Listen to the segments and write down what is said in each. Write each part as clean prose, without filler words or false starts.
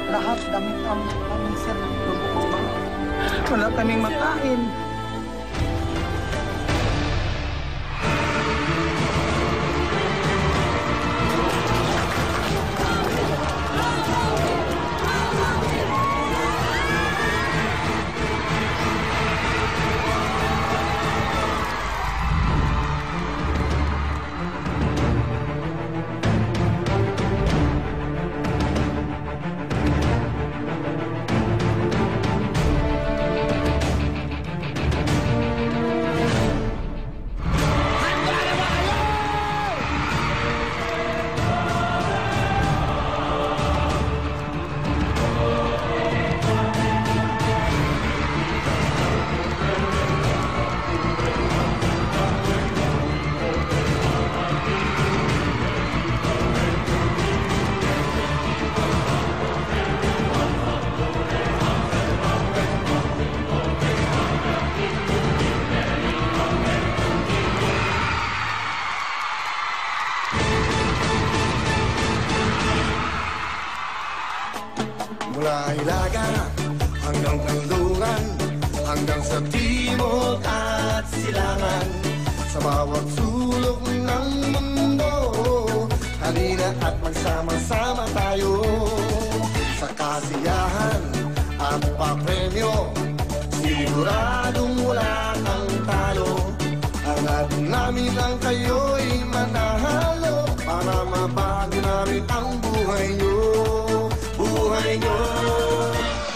Lahat damit ang sir. Wala kaming makain. Mula Ilaga hanggang Kanluran, hanggang sa timog at silangan, sa bawat sulok ng mundo, halina at magsama-sama tayo. Sa kasiyahan at papremyo, siguradong wala kang talo. Hangad namin ang kayo'y manahalo, para mabago namin ang buhay nyo. Buhay nyo,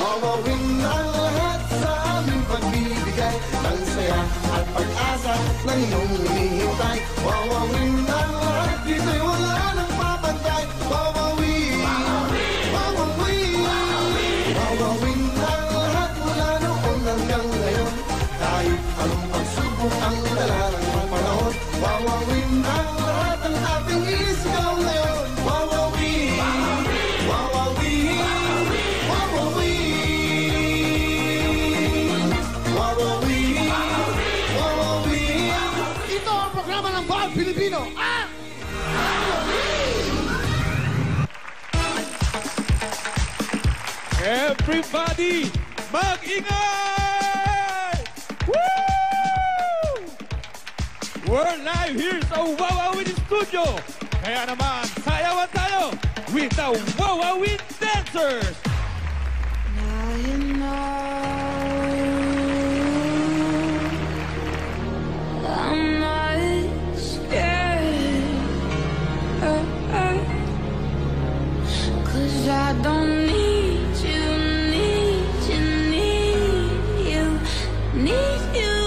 mawawin ang lahat sa aming pagbibigay ng saya at pag-asa ng inyong hinihintay. Mawawin ang lahat, dito'y wala nang papantay. Mawawin, mawawin, mawawin ang lahat mula noon hanggang ngayon. Kahit anong pagsubok ang dala ng panahon, mawawin ang lahat ang ating isigaw ngayon. Mawawin, mawawin, ito ang programa ng Bawal Pilipino. Everybody, mag-ingay! Woo! We're live here sa Wawawin Studio. Kaya naman, sayawan tayo with the Wawawin Dancers! you know I'm not scared? 'Cause I don't need you, need you, need you, need you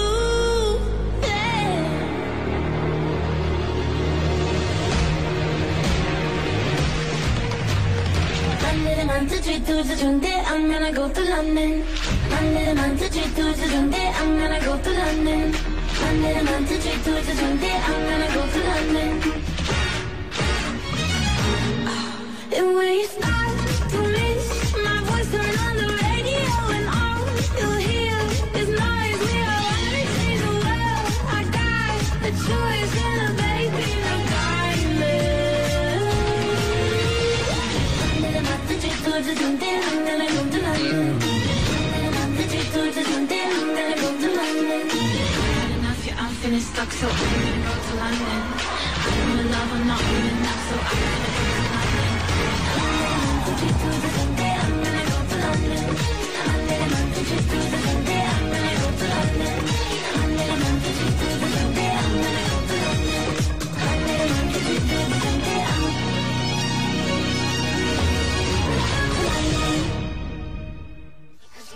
there. Monday, Monday, Tuesday, Tuesday, I'm gonna go to London. Monday, Monday, Tuesday, Tuesday, I'm gonna go to London. Monday, Monday, Tuesday, Tuesday, I'm gonna go to London. And when you start to miss my voice, turn on the radio, and all you'll hear is noise. We are running to the world. I got a choice and a baby, I'm diamond. I'm gonna go to London. I'm gonna go to London. Enough, yeah, I'm feeling stuck, so I'm gonna go to London. I'm in love, I'm not in enough, so I'm gonna go to London. I'm gonna go to London. I'm gonna go to London. I'm gonna go to London. I'm gonna go to London. I'm gonna go to London. I'm gonna go to London.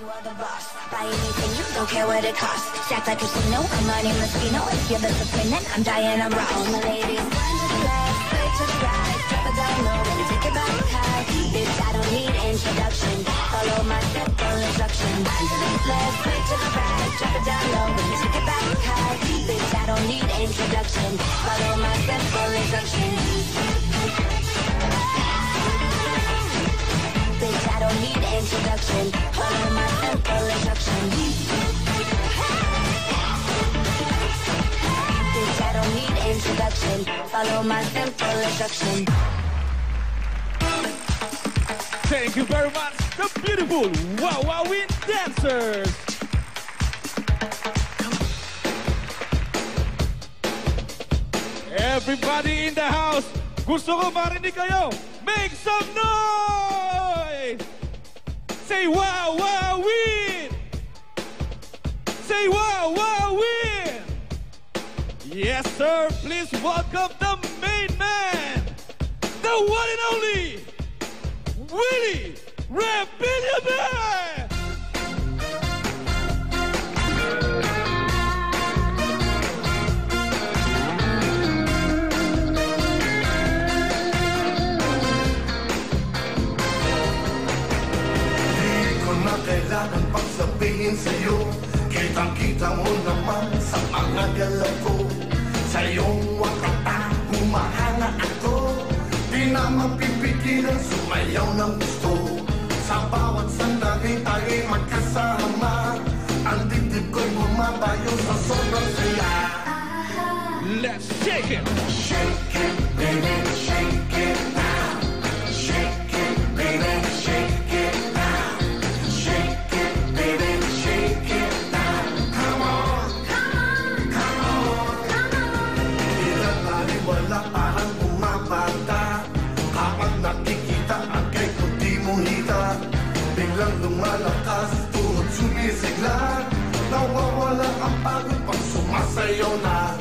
You are the boss. Buy anything, you don't care what it costs. Stack like a casino, I'm Marty Moschino. If you're the supreme, then I'm Diana Ross. All the ladies, one to the left, straight to the right. Drop it down low, and take it back high. Bitch, I don't need introduction. Follow my simple instruction. One to the left, straight to the right. Drop it down low, and take it back high. Bitch, I don't need introduction. Follow my simple instruction. Bitch, I don't need introduction. Follow my simple instruction. Bitch, I don't need introduction. Follow my simple instruction. Thank you very much, the beautiful Wawawin dancers. Everybody in the house, gusto ko marinig kayo. Make some noise! Say wow, wow, win! Say wow, wow, win! Yes, sir. Please welcome the main man, the one and only Willie Rebillionaire! Kailangan pang sabihin sa'yo, kitang-kita mo naman sa mga galaw ko. Sa iyong wakata, humahanga ako. Di na mapipigilan, sumayaw ng gusto. Sa bawat sandali tayo'y magkasama. Ang dibdib ko'y bumabayo sa sobrang saya. Let's shake it! Shake it, baby, shake it now. Shake it, baby, shake it now. Shake it, baby, shake it now. Come on, come on, come on, come on. Ilang aliwala parang bumabata. Kapag nakikita ang kay kundi mo hita. Biglang lumalakas, tuhod sumisigla. Nawawala ang pagod pag sumasayaw na.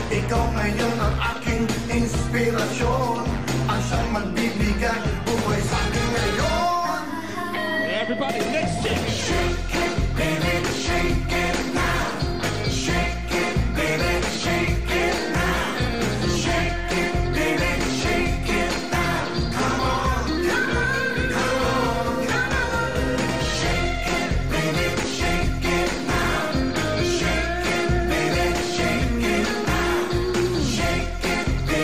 Ikaw ngayon ang aking inspirasyon. Ang siyang magbibigay buhay sa akin ngayon. Everybody, let's shake it! Shake it, baby, shake it now. Shake it, baby, shake it now. Shake it, baby, shake it now. Come on, come on, come on, come on. Shake it, baby, shake it now. Shake it, baby, shake it now. Shake it, baby,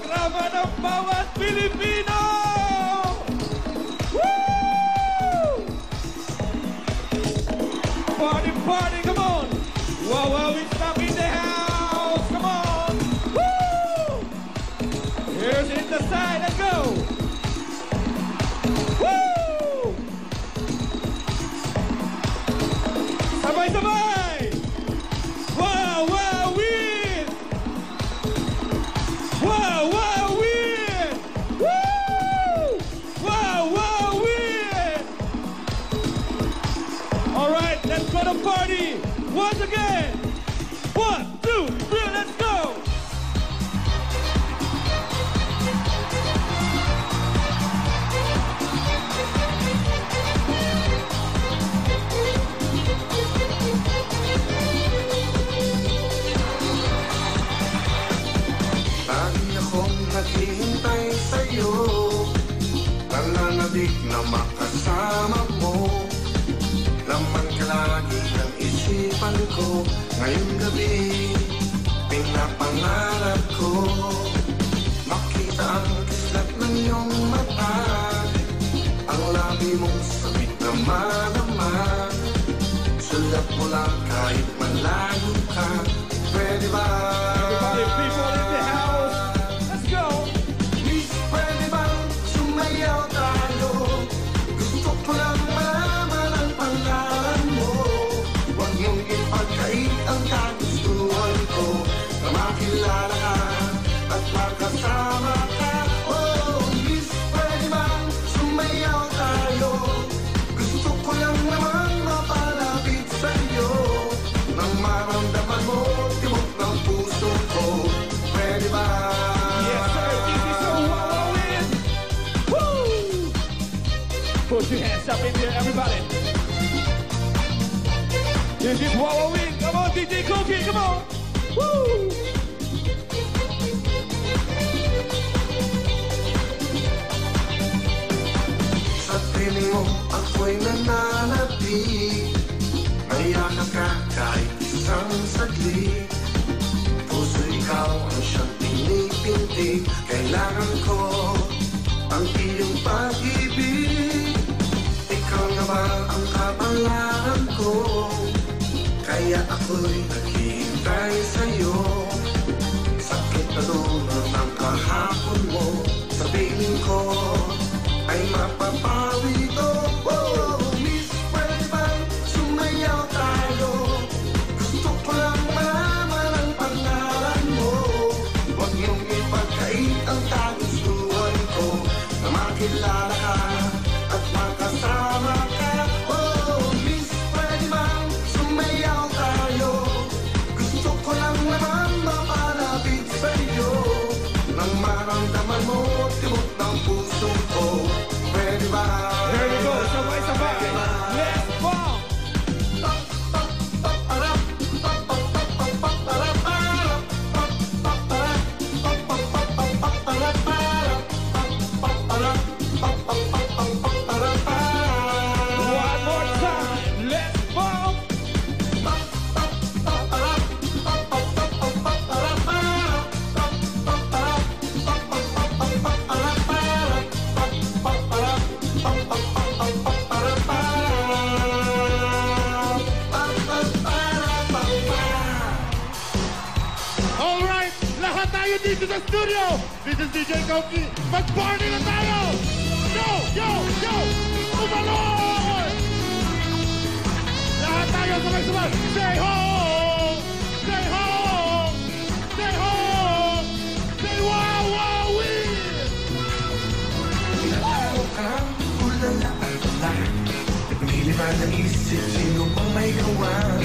drama ng bawat Pilipino! Woo! Party, party, come on! Wow, it's back in the house! Come on! Woo! Here's in the side, let's go! Woo! Sabay-sabay! Wow, wow, win! Wow, wow, win! Woo! Wow, wow, win! All right, let's go to party once again. 1, 2, 3, let's go! Lagi akong naghihintay sa'yo, nananabik na makasama mo. Laman ka lagi ng isipan ko, ngayong gabi, pinapangarap ko. Makita ang kislat ng iyong mata, ang labi mong sabik na madama. Sulat mo lang kahit malayo ka, pwede ba? Everybody, people in the house, let's go! Miss, pwede bang sumayaw tayo? Gusto ko lang malaman ang pangalan mo. Huwag mong ipagkait ang kagustuhan ko, na makilala ka at magkasama ka. Oh, Miss, pwede bang sumayaw tayo? Gusto ko lang naman mapalapit sa'yo, nang maramdaman mo tibok ng puso ko. Pwede ba? Yes, sir, this is so wowing! Woo! Put your hands up in here, everybody! This is wowing! Come on, DJ Cookie, come on! Woo! Sa piling mo ako'y nananabik, mayanak ka kahit isang saglit. Puso ikaw ang siyang pinipintig, kailangan ko ang iyong pag-ibig. Ikaw na ba ang kapalaran ko, kaya ako'y naghihintay sa'yo. Sakit na dulo ng kahapon mo, sa piling ko ay mapapawi ito. Oh, Miss, pwede bang sumayaw tayo? Gusto ko lang malaman ang pangalan mo. Huwag mong ipagkait ang kagustuhan ko, na makilala ka at makasama ka. Oh, Miss, pwede bang sumayaw tayo? Gusto ko lang naman mapalapit sa'yo, nang maramdaman mo tibok ng puso ko. Pwede ba? Here we go, sabay-sabay! Let's bump! One more time, let's bump! All right, lahat tayo dito sa studio. This is DJ Koki. Mag-party na tayo! Yo, yo, yo! Umalon! Lahat tayo sabay-sabay. Say ho! Say ho! Say ho! Say wow, wow, win! Araw ka, ulala at wala. Naglilipan ng isip, sino pang may gawa?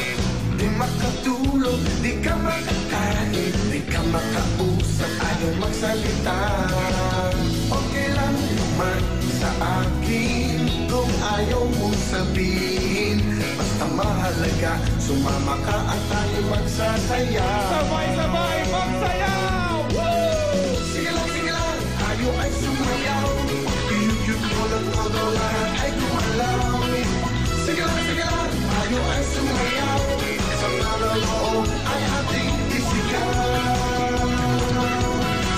Di makatulog, di ka makakain, di ka makausap, ayaw magsalita. Okay lang naman sa akin kung ayaw mong sabihin. Basta mahalaga, sumama ka at tayo magsasaya. Sabay-sabay magsayaw! Woo! Sige lang, tayo ay sumayaw. Cute ko lang todo, lahat ay gumalaw. Sige lang, tayo ay sumayaw. Sa naloloob ay ating isigaw.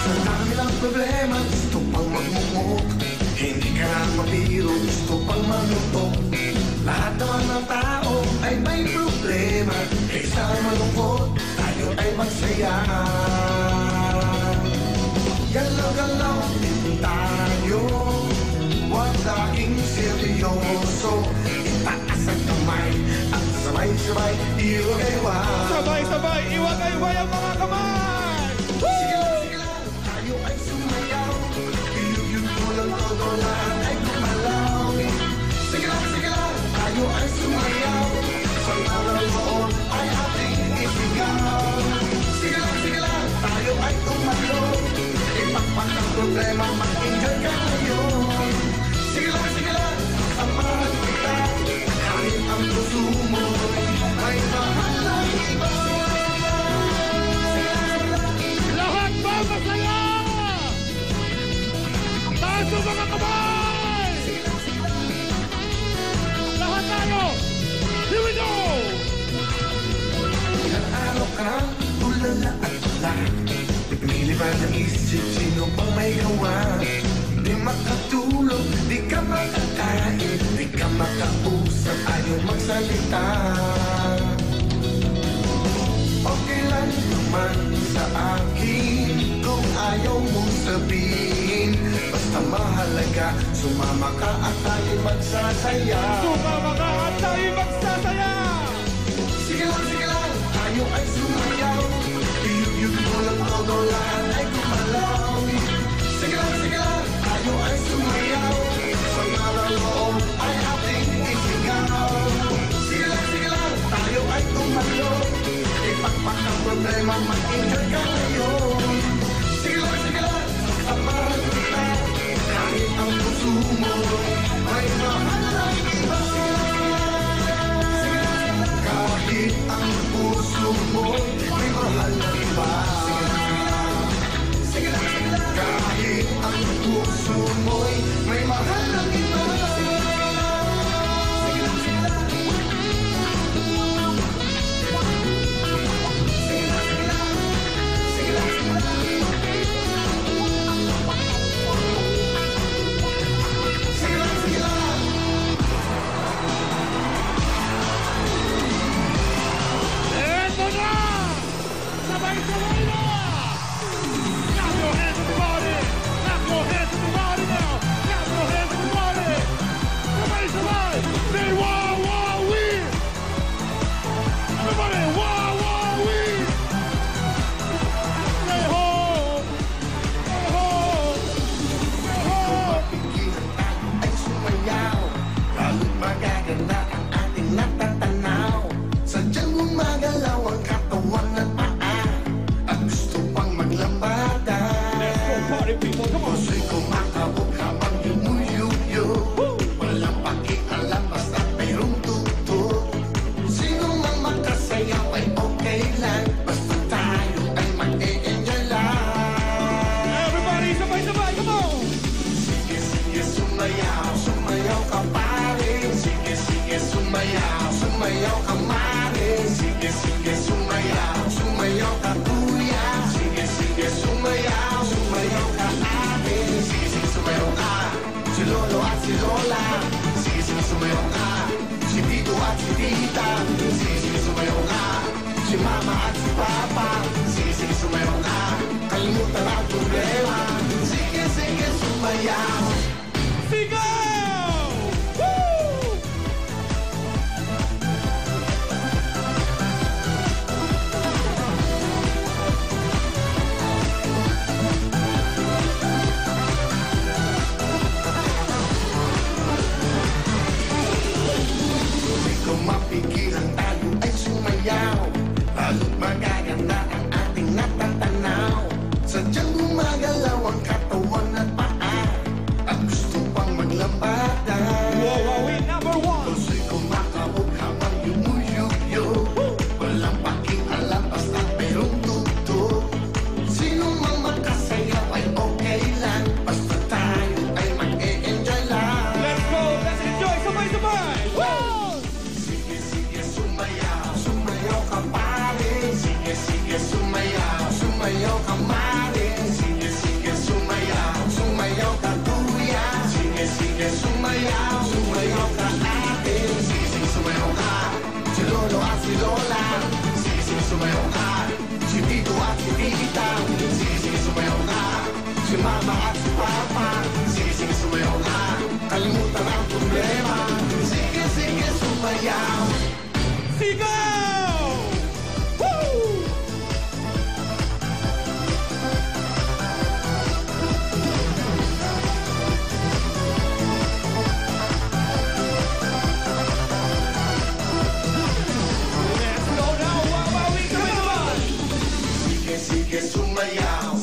Sa dami ng problema, gusto pang magmumuk. Hindi ka na mabiro, gusto pang manutok. Lahat naman ng tao ay may problema. Kaysa malungkot, tayo ay magsaya. Galaw-galaw din tayo, huwag laging seryoso. Itaas ang kamay at sabay-sabay iwagaywa. Sabay-sabay, iwagay-way ang mga kamay! Sige lang, tayo ay sumayaw. Iyug-yug mo lang todo, lahat ay gumalaw. Sige lang, tayo ay sumayaw. Sa nalaloon ay ating isigaw. Sige lang, tayo ay tumalo. Ipakpak ang problema, mag-enjoy ka ngayon. Sige lang, samahan kita. Kahit ang puso mo ay mahal ang iba. Lahat ba masaya? Taas ang mga kamay! Lahat tayo! Here we go! Ilang araw ka nang tulala at tula. Pipili ba ng isip, sino bang may gawa? Di makatulog, di ka makakain, di ka makausap, ayaw magsalita. Okay lang naman sa akin kung ayaw mong sabihin. Basta mahalaga, sumama ka at tayo magsasaya. Sumama ka at tayo magsasaya! Sige lang, tayo ay sumayaw. Iyug-yug mo lang todo, lahat ay gumalaw. Sige lang, tayo ay sumayaw. Sa nalaloon ay ating isigaw. Sige lang, tayo ay tumalo. Ipakpak ang problema, mag-enjoy ka ngayon. Sige lang, samahan kita. Kahit ang puso mo ay mahal ang iba. Kahit ang puso mo ay mahal ng iba. Kahit ang puso mo ay mahal ng iba. Eto na! Sabay-sabay na! Clap your hands everybody! Clap your hands everybody now! Clap your hands everybody! Sabay-sabay! Say wow, wow, we! Everybody, wow, wow, we! Say ho! Say ho! Say ho! Pigilan tayo ay sumayaw. Lalo't magaganda ang ating natatanaw. Sadyang gumagalaw ang katawan at paa. At gusto pang maglambada. Let's go party people, come on! Puso'y kumakabog habang yumuyuyo. Walang pakialam basta't mayroong tuto. Sino mang makasayaw ay okay lang. Basta tayo ay mag-e-enjoy lang. Everybody, sabay-sabay, come on! Sige, sumayaw, sumayaw ka pare. Sige, sumayaw, sumayaw ka mare. Sige, sumayaw, sumayaw ka kuya. Sige, sumayaw, sumayaw ka ate. Sige, sumayaw ka, si lolo at si lola. Sige, sumayaw ka, si tito at si tita. Sige, sumayaw ka, si mama at si papa. Sige, sumayaw ka, kalimutan ang problema. Sige, sumayaw. Sigaw! Woo! Di ko mapigilan, tayo ay sumayaw. Lalo't magaganda ang si Lola. Sige, sumayaw ka. Si Tito at si Tita. Sige, sumayaw ka. Si Mama at si Papa. Sige, sumayaw ka. Kalimutan ang problema. Sige, sumayaw. Sigaw! Woo! Let's go now, Wawawi, come on! Sige, sumayaw.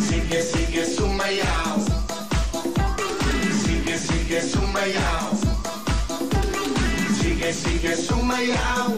Sige, sumayaw. Sige, sumayaw. Sige, sumayaw.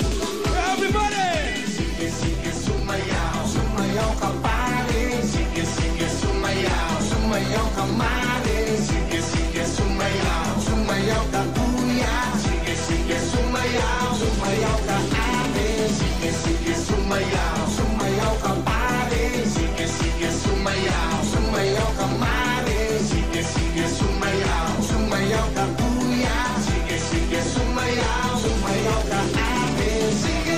Everybody! Sige, sumayaw. Sumayaw ka pare. Sige, sumayaw. Sumayaw ka mare. Sige, sumayaw. Sumayaw ka kuya. Sige, sumayaw. Sumayaw ka ate. Sige, sumayaw. Sumayaw ka pare. Sige, sumayaw. Sumayaw ka mare. Sige, sumayaw. Sumayaw ka kuya. Sige, sumayaw. Sumayaw ka ate. Sige,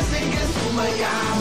sumayaw.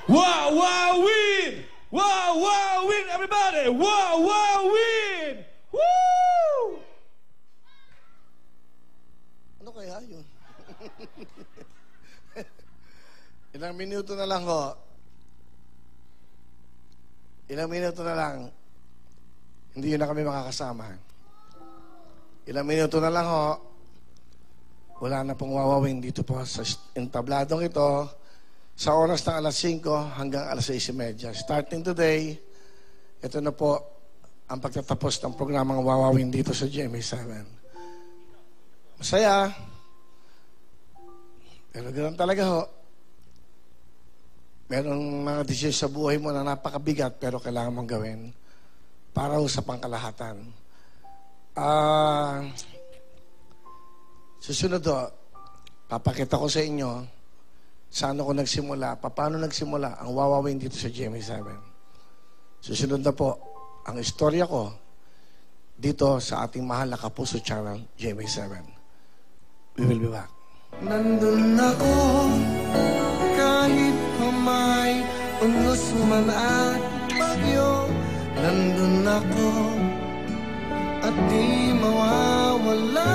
Wawawin! Wawawin, everybody! Wawawin! Woo! Ano kaya yun? Ilang minuto na lang ho. Ilang minuto na lang. Hindi yun na kami makakasama. Ilang minuto na lang ho. Wala na pong wawawin dito po sa entabladong ito. Sa oras ng alas 5 hanggang alas 6:30. Starting today, ito na po ang pagtatapos ng programang Wawawin dito sa GMA7. Masaya. Pero ganoon talaga ho. Merong mga desisyon sa buhay mo na napakabigat pero kailangan mong gawin para ho sa pangkalahatan. Susunod ho, papakita ko sa inyo saan ako nagsimula, paano nagsimula ang Wawawin dito sa GMA7. Susunod na po ang istorya ko dito sa ating mahal na Kapuso Channel, GMA7. We will be back. Nandun ako, kahit pa may unos man at bagyo. Nandun ako, at di mawawala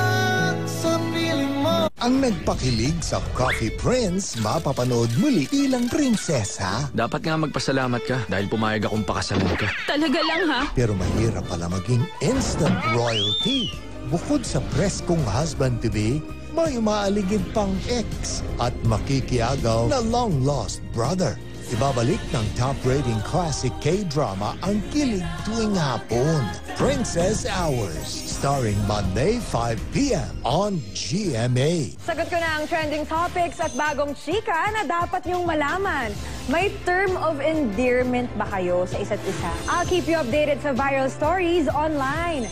sa piling mo. Ang nagpakilig sa Coffee Prince, mapapanood muli bilang prinsesa. Dapat nga magpasalamat ka dahil pumayag akong pakasalan ka. Talaga lang ha? Pero mahirap pala maging instant royalty. Bukod sa preskong husband-to-be, may umaaligid pang ex at makikiagaw na long-lost brother. Ibabalik ng top-rating classic K-drama ang kilig tuwing hapon. Princess Hours, starring Monday 5 p.m. on GMA. Sagot ko na ang trending topics at bagong chika na dapat niyong malaman. May term of endearment ba kayo sa isa't isa? I'll keep you updated sa viral stories online.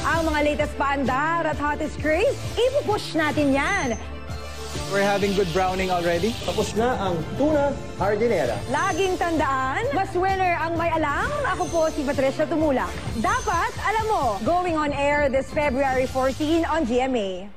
Ang mga latest paandar at hottest craze, ipupush natin yan. We're having good browning already. Tapos na ang tuna hardinera. Laging tandaan, mas winner ang may alam. Ako po si Patricia Tumulak. Dapat, alam mo, going on air this February 14 on GMA.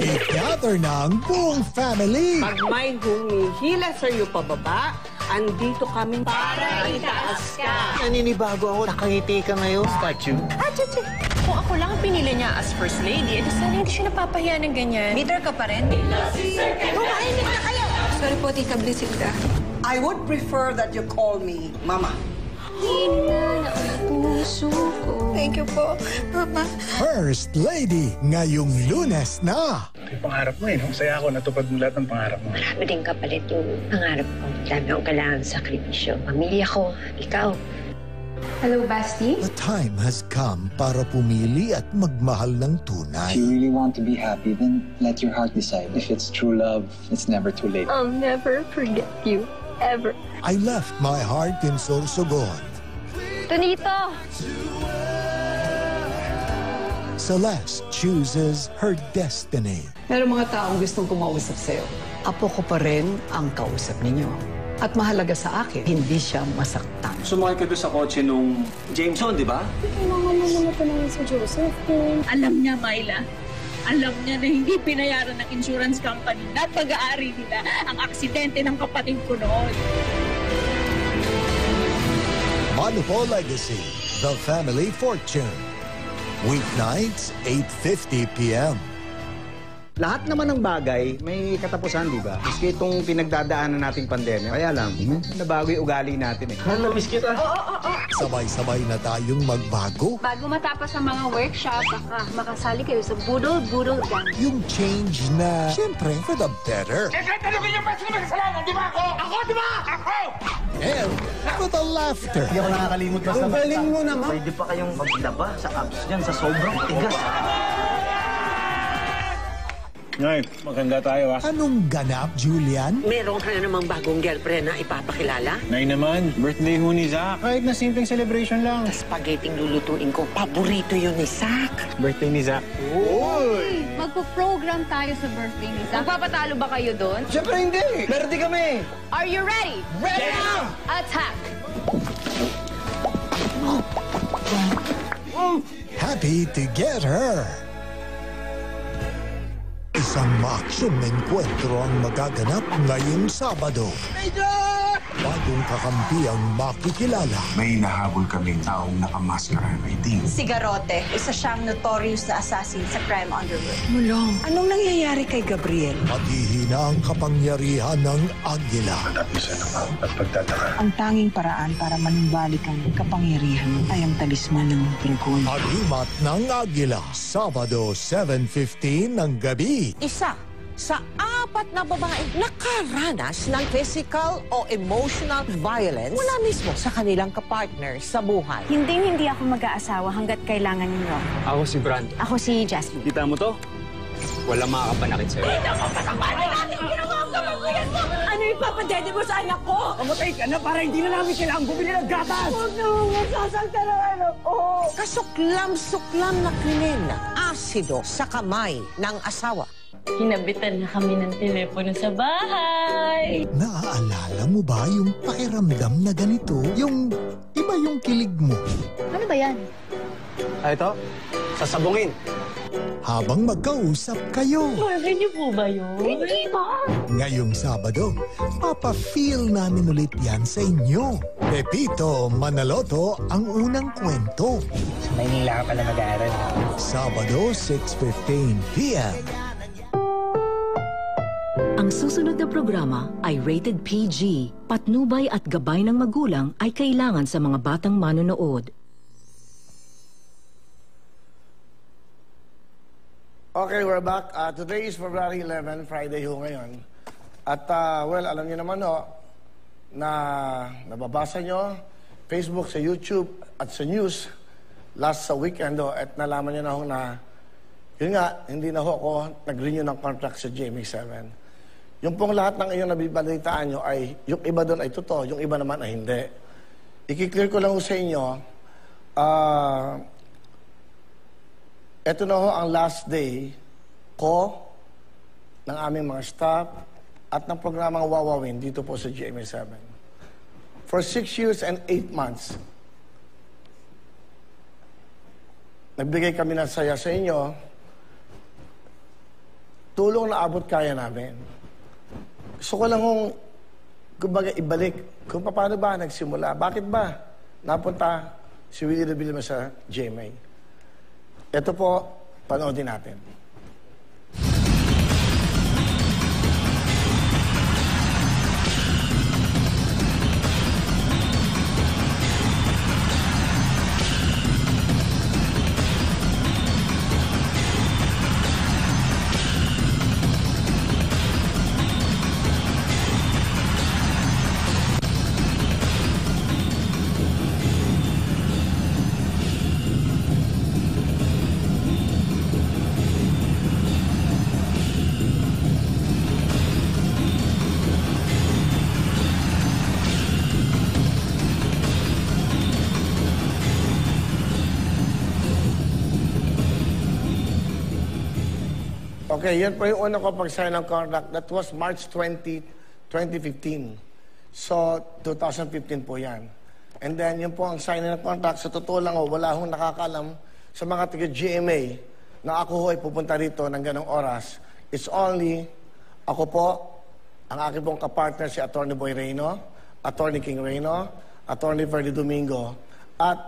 I-gather na ang buong family. Pag may humihila sa'yo pababa, andito kami para itaas ka. Naninibago ako, nakangiti ka ngayon. Statue. Chichi. Kung ako lang pinili niya as first lady, edi sana hindi siya napapahiya ng ganyan. Bitter ka pa rin? Tumahimik na kayo! Sorry po, Tita Blisilda. I would prefer that you call me Mama. Hina na ang puso ko. Thank you po, Mama. First Lady, ngayong Lunes na. Ito yung pangarap mo no? Saya ako, natupad mo lahat ng pangarap mo. Marami din kapalit yung pangarap ko. Dami akong kailangan sakripisyo. Pamilya ko, ikaw. Hello, Basti? The time has come para pumili at magmahal ng tunay. If you really want to be happy, then let your heart decide. If it's true love, it's never too late. I'll never forget you. ever. I left my heart in Sorsogon. Tonito! Celeste chooses her destiny. Meron mga taong gustong kumausap sa'yo. Apo ko pa rin ang kausap ninyo. At mahalaga sa akin, hindi siya masaktan. Sumakay ka doon sa kotse nung Jameson, di ba? Kailangan mo muna tanongin si Joseph. Alam niya, Myla. Alam niya na hindi pinayaran ng insurance company na pag-aari nila ang aksidente ng kapatid ko noon. Manupo Legacy, The Family Fortune. Weeknights, 8:50 p.m. Lahat naman ng bagay may katapusan, di ba? Maski itong pinagdadaanan nating pandemya. Kaya lang, nabago yung ugali natin eh. Na-miss kita. Sabay-sabay na tayong magbago. Bago matapos ang mga workshop, baka makasali kayo sa budol-budol gang. Yung change na, siyempre, for the better. Tanungin niyo pa sino may kasalanan, di ba ako? Ako, di ba? Ako! And for the laughter. Hindi ako nakakalimot basta. Ang galing mo naman. Pwede pa kayong maglaba sa abs niyan sa sobrang tigas. Ngay, maganda tayo ah. Anong ganap, Julian? Meron ka na namang bagong girlfriend na ipapakilala? Nay naman, birthday ho ni Zach. Kahit na simpleng celebration lang. Spaghetti lulutuin ko. Paborito yun ni Zach. Birthday ni Zach. Uy! Magpo-program tayo sa birthday ni Zach. Magpapatalo ba kayo doon? Siyempre hindi. Birthday kami. Are you ready? Ready now! Attack! Happy to get her. Isang ma-action na enkwentro ang magaganap ngayong Sabado. Bagong kakampi ang makikilala. May nahabol kaming taong nakamaskara ng itim. Si Garote, isa siyang notorious na assassin sa crime underworld. Mulong, anong nangyayari kay Gabriel? Matihina ang kapangyarihan ng Agila. Matapisan naman at pagtataka. Ang tanging paraan para manumbalik ang kapangyarihan ay ang talisman ng dragon. Alimat ng Agila, Sabado 7:15 ng gabi. Isa sa 4 na babae nakaranas ng physical o emotional violence mula mismo sa kanilang kapartner sa buhay. Hindi ako mag-aasawa hanggat kailangan ninyo. Ako si Brand. Ako si Jasmine. Kita mo to? Walang makakapanakit sa'yo. Ano ipapadede mo sa anak ko? Pamatay ka na para hindi na namin kailangang bumili ng gatas! Huwag na masasaktan ang anak ko! Kasuklam-suklam na krimen, asido sa kamay ng asawa. Hinabitan na kami ng telepono sa bahay. Naaalala mo ba yung pakiramdam na ganito? Yung iba yung kilig mo. Ano ba yan? Ito, sasabungin. Habang magkausap kayo. Mahal niyo po ba yun? Hindi ba? Ngayong Sabado, papa-feel namin ulit yan sa inyo. Pepito Manaloto ang unang kwento. Sa Maynila ka pala mag-aaral. Sabado, 6:15 p.m. Ang susunod na programa ay rated PG. Patnubay at gabay ng magulang ay kailangan sa mga batang manonood. Okay, we're back. Today is February 11, Friday ho ngayon. At well, alam niyo naman ho, na nababasa nyo, Facebook, sa YouTube, at sa news, last sa weekend ho, at nalaman niyo na ho na, yun nga, hindi na ho ako nag-renew ng contract sa GMA7. Yung pong lahat ng inyong nabibalitaan nyo ay, yung iba doon ay totoo, yung iba naman ay hindi. I-clear ko lang ho sa inyo, ito na ho ang last day ko, ng aming mga staff, at ng programang Wawawin dito po sa GMA7. For 6 years and 8 months, nagbigay kami ng saya sa inyo, tulong na abot kaya namin. Gusto ko lang kung, kumbaga, ibalik kung paano ba nagsimula. Bakit ba napunta si Willie de Villamor sa GMA? Ito po, panoodin natin. Okay, yan po yung una ko pag-sign ng contract. That was March 20, 2015. So, 2015 po yan. And then, yun po ang signing ng contract. Sa totoo lang, wala hong nakakalam sa mga taga-GMA na ako ho ay pupunta rito ng ganong oras. It's only ako po, ang aking pong kapartner si Atty. Boy Reyno, Atty. King Reyno, Atty. Ferdy Domingo, at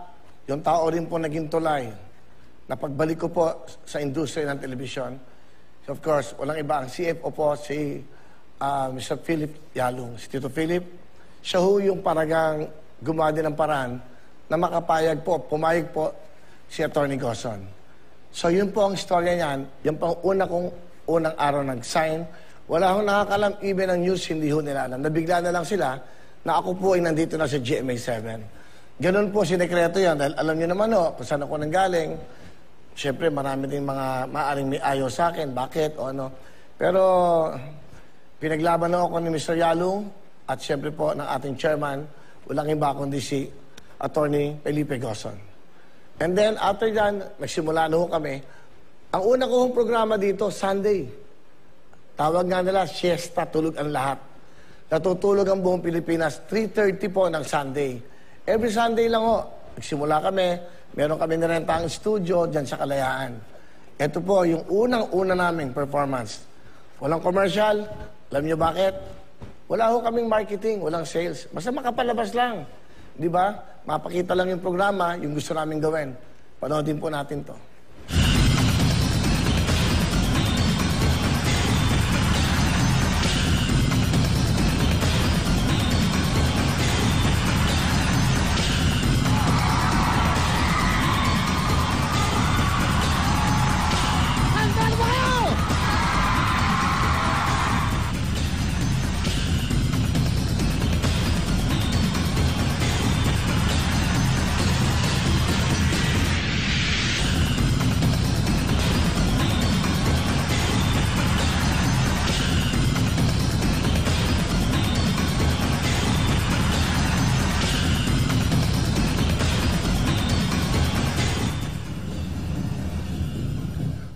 yung tao rin po naging tulay na pagbalik ko po sa industriya ng telebisyon. So of course, walang iba. Ang CFO po si Mr. Philip Yalong. Si Tito Philip, siya ho yung paragang gumawa din ng paraan na makapayag po, pumayag po si Atty. Goson. So yun po ang istorya niyan. Yan po ang unang araw nag-sign. Wala hong nakakalam, even ang news, hindi ho nila alam. Nabigla na lang sila na ako po ay nandito na sa GMA7. Ganun po sinekreto yan. Dahil alam niyo naman ho, kung saan ako nanggaling. Siyempre, marami din mga maaring may ayaw sa akin. Bakit? O ano. Pero, pinaglaban na ako ni Mr. Yalong at siyempre po ng ating chairman, walang iba kundi si Atty. Felipe Goson. And then, after that, nagsimula na ho kami. Ang una ko hong programa dito, Sunday. Tawag nga nila, siesta, tulog ang lahat. Natutulog ang buong Pilipinas, 3:30 po ng Sunday. Every Sunday lang ho, nagsimula kami. Meron kami nirentang studio dyan sa Kalayaan. Ito po yung unang-una naming performance. Walang commercial. Alam niyo bakit? Wala ho kaming marketing, walang sales. Basta makapalabas lang. Di ba? Mapakita lang yung programa, yung gusto namin gawin. Panoodin po natin to.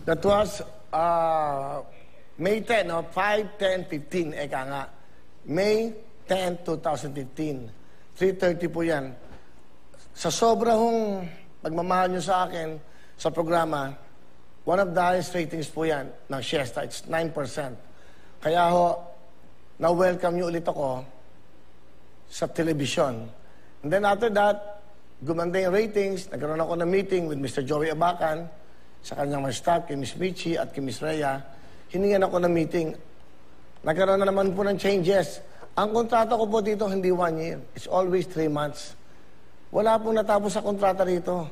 That was May 10, no? 5, 10, 15, eka nga. May 10, 2015. 3:30 po yan. Sa sobra hong pagmamahal nyo sa akin sa programa, one of the highest ratings po yan ng Siesta. It's 9%. Kaya ho, na-welcome nyo ulit ako sa television. And then after that, gumanda yung ratings. Nagkaroon ako ng meeting with Mr. Joey Abacan, sa kanyang mga staff, kay Miss Michi at kay Miss Rhea. Hiningan ako ng meeting. Nagkaroon na naman po ng changes. Ang kontrata ko po dito, hindi 1 year. It's always 3 months. Wala pong natapos sa kontrata rito.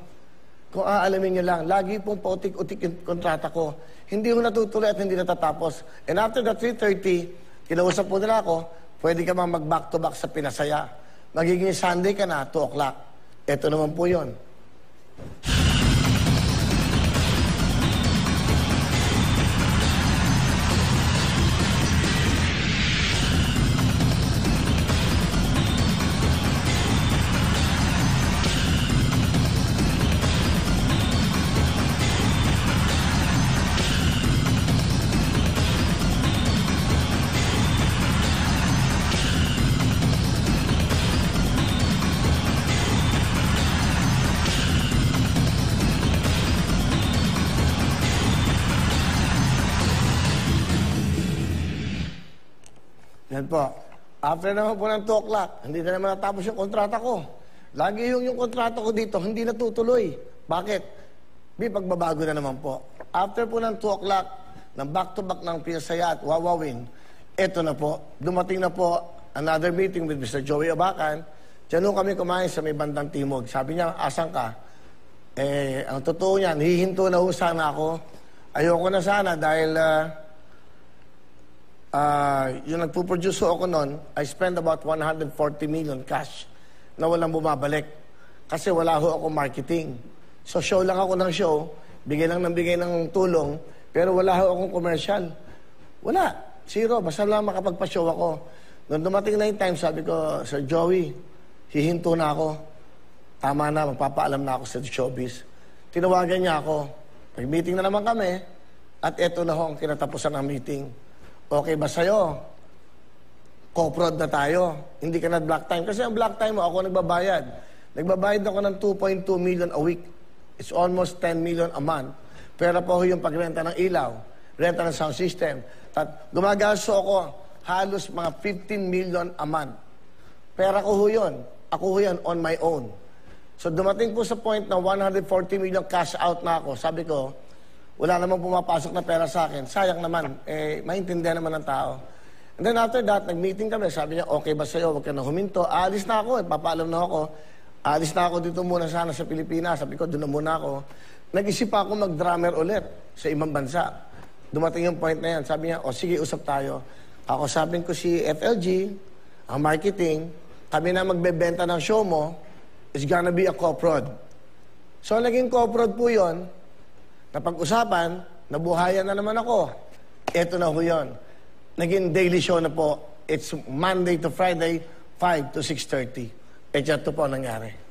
Kung aalamin nyo lang, lagi pong pautik-utik yung kontrata ko. Hindi ko natutuloy at hindi natatapos. And after the 3:30, kinausap po nila ako, pwede ka bang mag-back-to-back sa Pinasaya. Magiging Sunday ka na, 2 o'clock. Ito naman po yun. Yan po. After naman po ng 2 o'clock, hindi na naman natapos yung kontrata ko. Lagi yung kontrata ko dito, hindi natutuloy. Bakit? May pagbabago na naman po. After po ng 2 o'clock, ng back-to-back ng Pinasaya at Wawawin, eto na po. Dumating na po another meeting with Mr. Joey Abacan. Diyan kami kumain sa may bandang timog. Sabi niya, asan ka? Ang totoo niyan, hihinto na ho sana ako. Ayoko na sana dahil yung nagpuproduce ako noon, I spend about 140 million cash na walang bumabalik. Kasi wala ho ako marketing. So show lang ako ng show, bigay lang ng bigay ng tulong, pero wala ho akong commercial. Wala. Zero. Basta lang makapagpa-show ako. Nung dumating na yung time, sabi ko, Sir Joey, hihinto na ako. Tama na, magpapaalam na ako sa showbiz. Tinawagan niya ako. Nag-meeting na naman kami. At eto na ho ang kinatapusan ng meeting. Okay ba sa'yo? Co-prod na tayo. Hindi ka na black time. Kasi ang black time mo, ako nagbabayad. Nagbabayad ako ng 2.2 million a week. It's almost 10 million a month. Pero po yung pagrenta ng ilaw, renta ng sound system. At gumagasto ako halos mga 15 million a month. Pera ko ho yun. Ako ho yan on my own. So dumating po sa point na 140 million cash out na ako. Sabi ko, wala namang pumapasok na pera sa akin. Sayang naman. Maintindihan naman ng tao. And then after that, nag-meeting kami. Sabi niya, okay ba sa'yo? Huwag ka na huminto. Aalis na ako. Papaalam na ako. Aalis na ako dito muna sana sa Pilipinas. Sabi ko, doon na muna ako. Nag-isip ako mag-drummer ulit sa ibang bansa. Dumating yung point na yan. Sabi niya, sige, usap tayo. Ako sabihin ko si FLG, ang marketing, kami na magbebenta ng show mo, it's gonna be a co-prod. So, naging co-prod po yun. Napag-usapan, nabuhayan na naman ako. Ito na po yun. Naging daily show na po. It's Monday to Friday, 5 to 6:30. Ito po nangyari.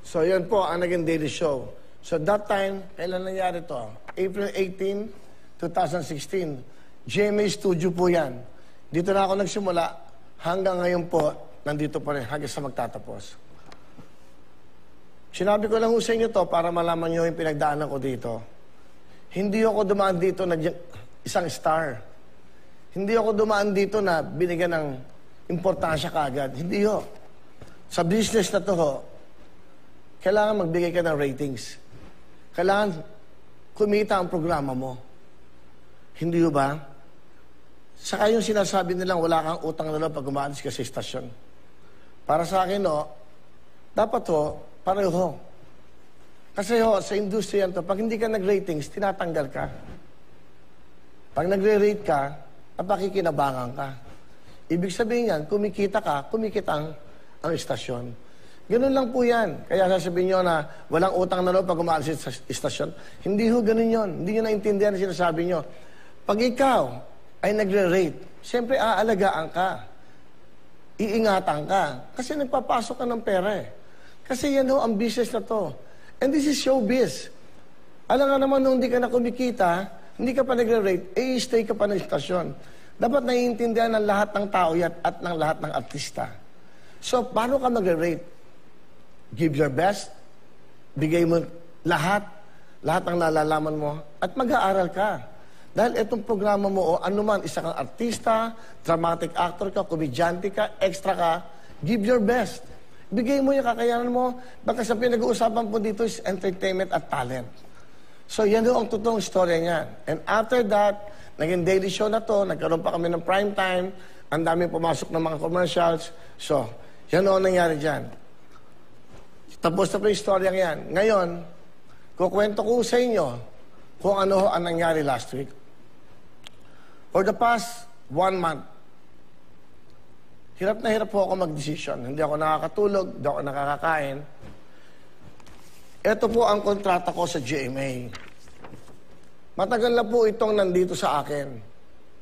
So, yun po ang naging daily show. So, that time, kailan nangyari to? April 18, 2016. GMA Studio po yan. Dito na ako nagsimula. Hanggang ngayon po, nandito pa rin hanggang sa magtatapos. Sinabi ko lang ho sa inyo to para malaman nyo yung pinagdaanan ko dito. Hindi ako dumaan dito na isang star. Hindi ako dumaan dito na binigyan ng importansya kaagad. Hindi ho. Sa business na to ho, kailangan magbigay ka ng ratings. Kailangan kumita ang programa mo. Hindi ba? Saka yung sinasabi nilang wala kang utang na loob pag umaalis ka sa istasyon. Para sa akin, dapat pareho. Kasi sa industriya to, pag hindi ka nag-ratings, tinatanggal ka. Pag nagre-rate ka, napakikinabangan ka. Ibig sabihin yan, kumikita ka, kumikita ang istasyon. Ganun lang po yan. Kaya sasabihin nyo na walang utang na loob pag umaalis sa istasyon. Hindi ho ganun yun. Hindi nyo naintindihan na sinasabi nyo. Pag ikaw ay nagre-rate, siyempre aalagaan ka. Iingatan ka. Kasi nagpapasok ka ng pera eh. Kasi yan ho ang business na to. And this is showbiz. Alam nga naman nung hindi ka na kumikita, hindi ka pa nagre-rate, stay ka pa ng istasyon. Dapat naiintindihan ng lahat ng tao at ng lahat ng artista. So, paano ka magre-rate? Give your best, bigay mo lahat ng nalalaman mo, at mag-aaral ka. Dahil itong programa mo, anuman, isa kang artista, dramatic actor ka, komedyante ka, extra ka, give your best. Bigay mo yung kakayanan mo, baka sa pinag-uusapan po dito is entertainment at talent. So yan ang totoong storya niya. And after that, naging daily show na to, nagkaroon pa kami ng prime time, ang daming pumasok ng mga commercials. So, yan ang nangyari dyan. Tapos na po yung story yan. Ngayon, kukwento ko sa inyo kung ano ang nangyari last week. For the past 1 month, hirap na hirap po ako mag-decision. Hindi ako nakakatulog, hindi ako nakakakain. Ito po ang kontrata ko sa GMA. Matagal na po itong nandito sa akin.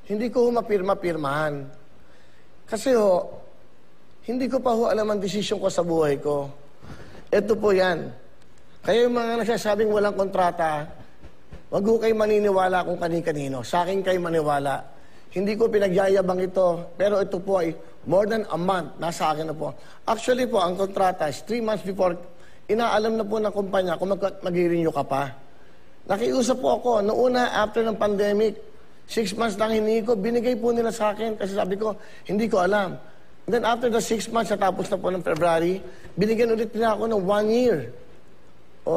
Hindi ko mapirma-pirmahan. Kasi hindi ko pa alam ang desisyon ko sa buhay ko. Ito po yan. Kaya yung mga nagsasabing walang kontrata, wag ho kayo maniniwala kung kani-kanino. Sa akin kayo maniwala. Hindi ko pinagyayabang ito, pero ito po ay more than a month, nasa akin na po. Actually po, ang kontrata is 3 months before, inaalam na po ng kumpanya kung mag-renew ka pa. Nakiusap po ako, noong una, after ng pandemic, 6 months lang hiningi ko, binigay po nila sa akin kasi sabi ko, hindi ko alam. And then after the 6 months, natapos na po ng February, binigyan ulit nila ako ng 1 year.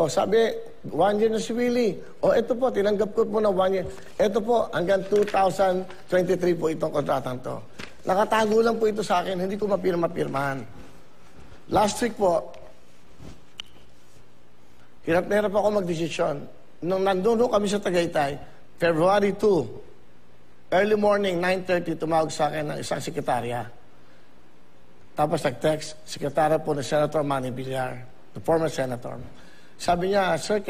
Sabi, 1 year na si Willie. Ito po, tinanggap ko po ng 1 year. Ito po, hanggang 2023 po itong kontratang to. Nakatago lang po ito sa akin, hindi ko mapirma-pirmahan. Last week po, hirap na hirap ako magdesisyon. Nung nandun kami sa Tagaytay, February 2, early morning, 9:30, tumawag sa akin ng isang sekretarya. Tapos nag-text, sekretarya po ni Senator Manny Villar, the former senator. Sabi niya, Sir,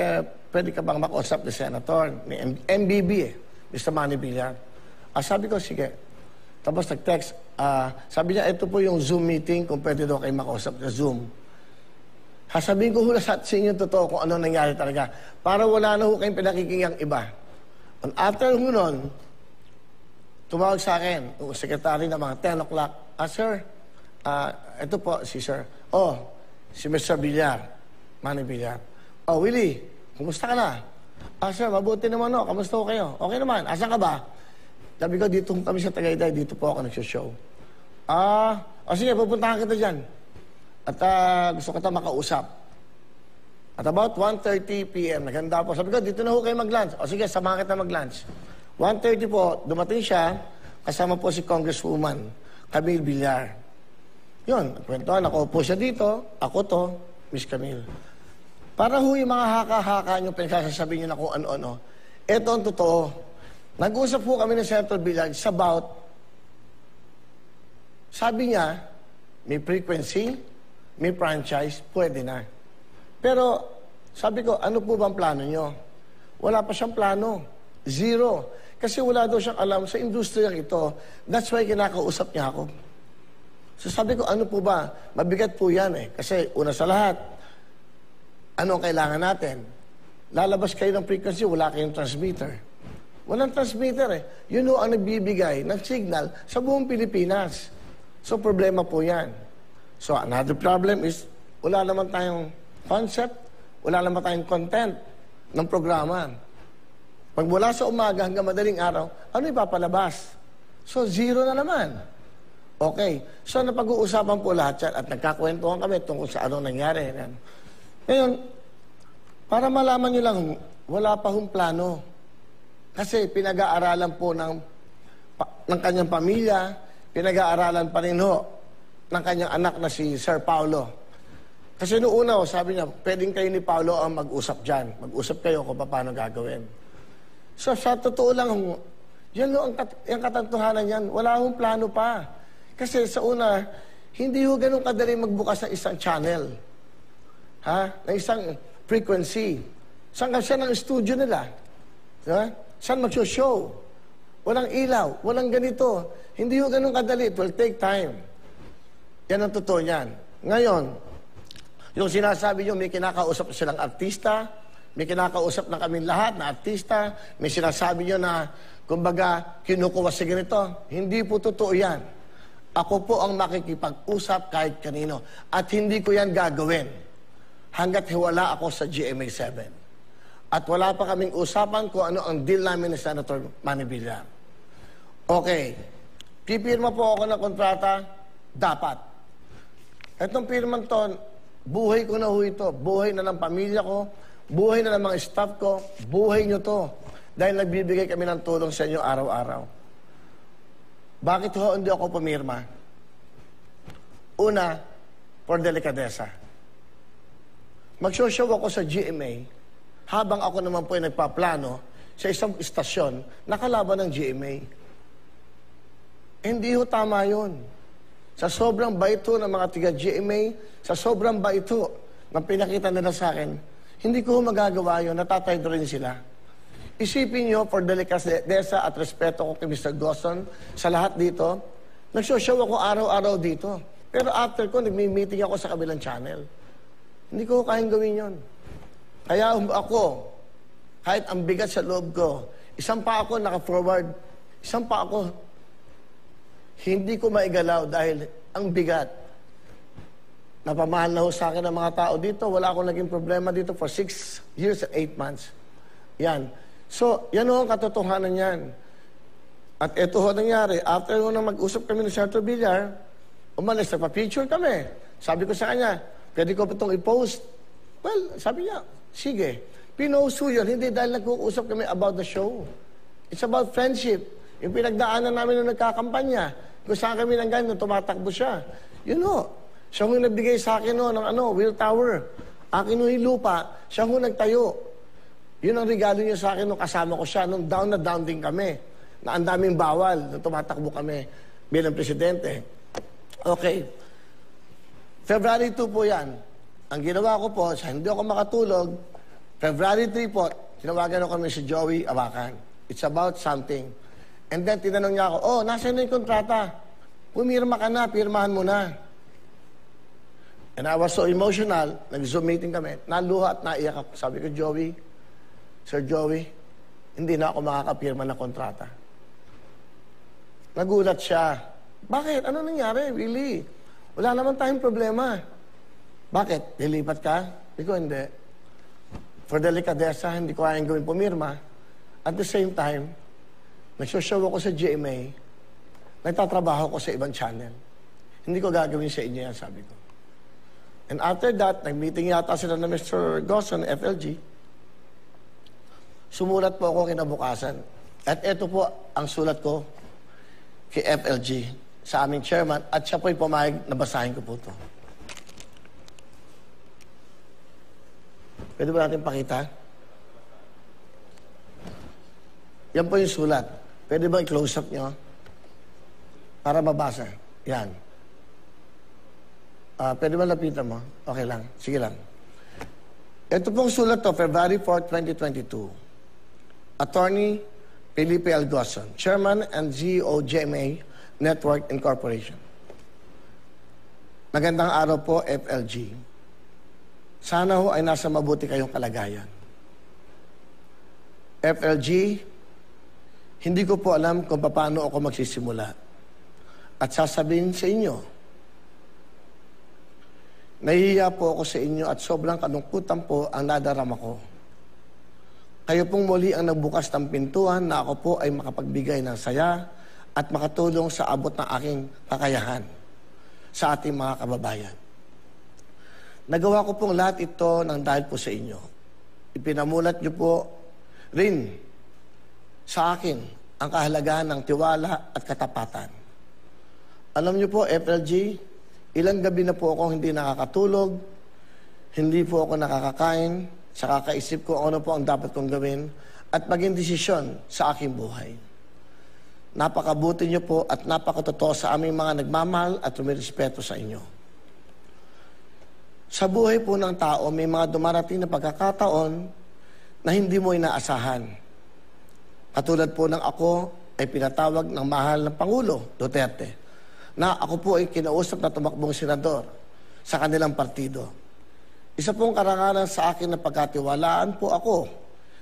pwede ka bang makausap ni Senator, ni MBB Mr. Manny Villar? Sabi ko, sige. Tapos nag-text, sabi niya, ito po yung Zoom meeting, kung pwede daw kayo makausap na Zoom. Sabihin ko hula sa inyo totoo kung ano nangyari talaga. Para wala na ho kayong pinakikingang iba. And after nun, tumawag sa akin, yung secretary na mga 10 o'clock, Sir, ito po si Sir. Si Mr. Villar, Manny Villar. Willie, kumusta ka na? Sir, mabuti naman o. Kamusta ho kayo? Okay naman. Asan ka ba? Sabi ko, dito kami sa Tagaytay. Dito po ako nagsishow. Sige, pupuntahan kita dyan. At gusto ko makausap. At about 1:30 p.m., naganda po. Sabi ko, dito na ho kayo mag-lunch. Sige, samahan kita mag-lunch. 1:30 po, dumating siya, kasama po si Congresswoman Camille Villar. Yun, kwentuhan, ako po siya dito, ako to, Miss Camille. Para ho yung mga haka-haka nyo, pinagsasasabi nyo na kung ano-ano. Ito ang totoo. Nag-usap po kami ng Senator Villar about, sabi niya, may frequency, may franchise, pwede na. Pero, sabi ko, ano po bang plano nyo? Wala pa siyang plano. Zero. Kasi wala daw siyang alam sa industriya ito. That's why kinakausap niya ako. So sabi ko, ano po ba? Mabigat po yan eh. Kasi una sa lahat, ano ang kailangan natin? Lalabas kayo ng frequency, wala kayong transmitter. Walang transmitter eh. Yun o ang nagbibigay ng signal sa buong Pilipinas. So problema po yan. So, another problem is, wala naman tayong concept, wala naman tayong content ng programa. Pag mula sa umaga hanggang madaling araw, ano ipapalabas? So, zero na naman. Okay. So, napag-uusapan po lahat yan at nagkakwentuhan kami tungkol sa anong nangyari. Ngayon, para malaman nyo lang, wala pa hong plano. Kasi pinag-aaralan po ng kanyang pamilya, pinag-aaralan pa rin ho ng kanyang anak na si Sir Paulo. Kasi noong una, sabi niya, pwedeng kayo ni Paulo ang mag-usap dyan. Mag-usap kayo kung paano gagawin. So, sa totoo lang, yan ang katantuhanan yan. Wala akong plano pa. Kasi sa una, hindi ho ganun kadali magbukas ng isang channel. Na isang frequency. Saan ng studio nila? Saan mag-show? Walang ilaw, walang ganito. Hindi ho ganun kadali. It will take time. Yan ang totoo niyan. Ngayon, yung sinasabi nyo, may kinakausap silang artista, may kinakausap na kami lahat na artista, may sinasabi nyo na, kumbaga, kinukuha sa ganito. Hindi po totoo yan. Ako po ang makikipag-usap kahit kanino. At hindi ko yan gagawin hanggat wala ako sa GMA7. At wala pa kaming usapan kung ano ang deal namin ni Senator Manny Villar. Okay. Pipirma po ako ng kontrata, dapat. Itong pirman to, buhay ko na ho ito. Buhay na ng pamilya ko, buhay na ng mga staff ko, buhay nyo to. Dahil nagbibigay kami ng tulong sa inyo araw-araw. Bakit ho hindi ako pumirma? Una, for delikadesa. Mag-show ako sa GMA habang ako naman po ay nagpaplano sa isang istasyon na kalaban ng GMA. Hindi ho tama yun. Sa sobrang baito ng mga tiga-GMA, sa sobrang baito ng pinakita nila sa akin, hindi ko magagawa yun, natatay rin sila. Isipin nyo, for delikadesa at respeto ko kay Mr. Dawson, sa lahat dito, nag-show ako araw-araw dito. Pero after ko, nagmi-meeting ako sa kabilang channel. Hindi ko kayang gawin yun. Kaya ako, kahit ang bigat sa loob ko, isang pa ako naka-forward, isang pa ako hindi ko maigalaw dahil ang bigat. Napamahal na ho sa akin ng mga tao dito. Wala akong naging problema dito for 6 years and 8 months. Yan. So, yan ho ang katotohanan yan. At ito ho nangyari. After ho na mag-usap kami ng Senator Villar, umalis, nagpa-picture kami. Sabi ko sa kanya, pwede ko pa itong i-post. Well, sabi niya, sige. Pinost ho yun, hindi dahil nag-uusap kami about the show. It's about friendship. Yung pinagdaanan namin nung nagkakampanya, kung saan kami nang ganyan, tumatakbo siya. You know, Siya yung nagbigay sa akin no, ng Will Tower. Akin yung lupa, siya yung nagtayo. Yun ang regalo niya sa akin nung kasama ko siya, nung down na down din kami. Na ang daming bawal, nung tumatakbo kami bilang presidente. Okay. February 2 po yan. Ang ginawa ko po, sa hindi ako makatulog, February 3 po, tinawagan ako kami si Joey Abacan. It's about something. And then, tinanong niya ako, oh, nasaan na yung kontrata? Pumirma ka na, pirmahan mo na. And I was so emotional, nag-Zoom meeting kami, naluha at naiyak ako. Sabi ko, Joey, Sir Joey, hindi na ako makakapirma ng kontrata. Nagulat siya. Bakit? Ano nangyari, Willie? Wala naman tayong problema. Bakit? Lilipat ka? Hindi ko, hindi. For delicadeza, hindi ko kayang gawin pumirma. At the same time, nagsoshow ako sa GMA, nagtatrabaho ko sa ibang channel. Hindi ko gagawin sa inyo yan, sabi ko. And after that, nag-meeting yata sila na Mr. Gosson, FLG. Sumulat po ako kinabukasan. At ito po ang sulat ko kay FLG sa aming chairman at siya po'y pumayag na basahin ko po ito. Pwede ba natin pakita? Yan po yung sulat. Pwede ba i-close up nyo? Para mabasa. Yan. Pwede ba lapitan mo? Okay lang. Sige lang. Ito pong sulat to, February 4, 2022. Attorney Felipe L. Gosson, Chairman and CEO GMA Network Incorporation. Magandang araw po, FLG. Sana ho ay nasa mabuti kayong kalagayan. FLG, hindi ko po alam kung paano ako magsisimula. At sasabihin sa inyo, nahihiya po ako sa inyo at sobrang kalungkutan po ang nadarama ko. Kayo pong muli ang nagbukas ng pintuan na ako po ay makapagbigay ng saya at makatulong sa abot ng aking kakayahan sa ating mga kababayan. Nagawa ko pong lahat ito ng dahil po sa inyo. Ipinamulat niyo po rin sa akin ang kahalagahan ng tiwala at katapatan. Alam niyo po, FLG, ilang gabi na po ako hindi nakakatulog, hindi po ako nakakakain, sa kakaisip ko ano po ang dapat kong gawin at maging desisyon sa aking buhay. Napakabuti niyo po at napakatotoo sa aming mga nagmamahal at rumirespeto sa inyo. Sa buhay po ng tao, may mga dumarating na pagkakataon na hindi mo inaasahan. Katulad po ng ako ay pinatawag ng mahal ng Pangulo, Duterte, na ako po ay kinausap na tumakbong senador sa kanilang partido. Isa pong karangalan sa akin na pagkatiwalaan po ako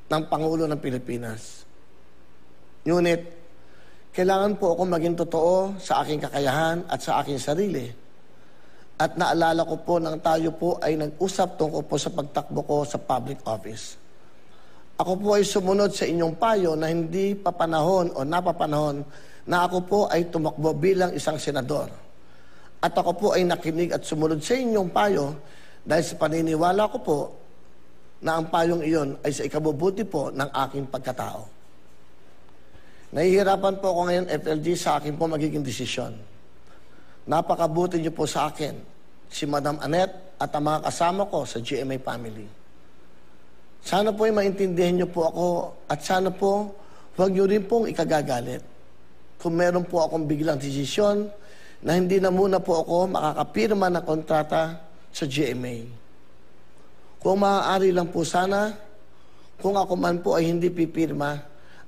ng Pangulo ng Pilipinas. Ngunit, kailangan po ako maging totoo sa aking kakayahan at sa aking sarili. At naalala ko po nang tayo po ay nag-usap tungkol po sa pagtakbo ko sa public office. Ako po ay sumunod sa inyong payo na hindi papanahon o napapanahon na ako po ay tumakbo bilang isang senador. At ako po ay nakinig at sumunod sa inyong payo dahil sa paniniwala ko po na ang payong iyon ay sa ikabubuti po ng aking pagkatao. Nahihirapan po ako ngayon, FLG, sa akin po magiging desisyon. Napakabuti niyo po sa akin, si Madam Annette at ang mga kasama ko sa GMA family. Sana po ay maintindihan niyo po ako at sana po huwag niyo rin pong ikagagalit. Kung meron po akong biglang desisyon na hindi na muna po ako makakapirma ng kontrata sa GMA. Kung maaari lang po sana, kung ako man po ay hindi pipirma,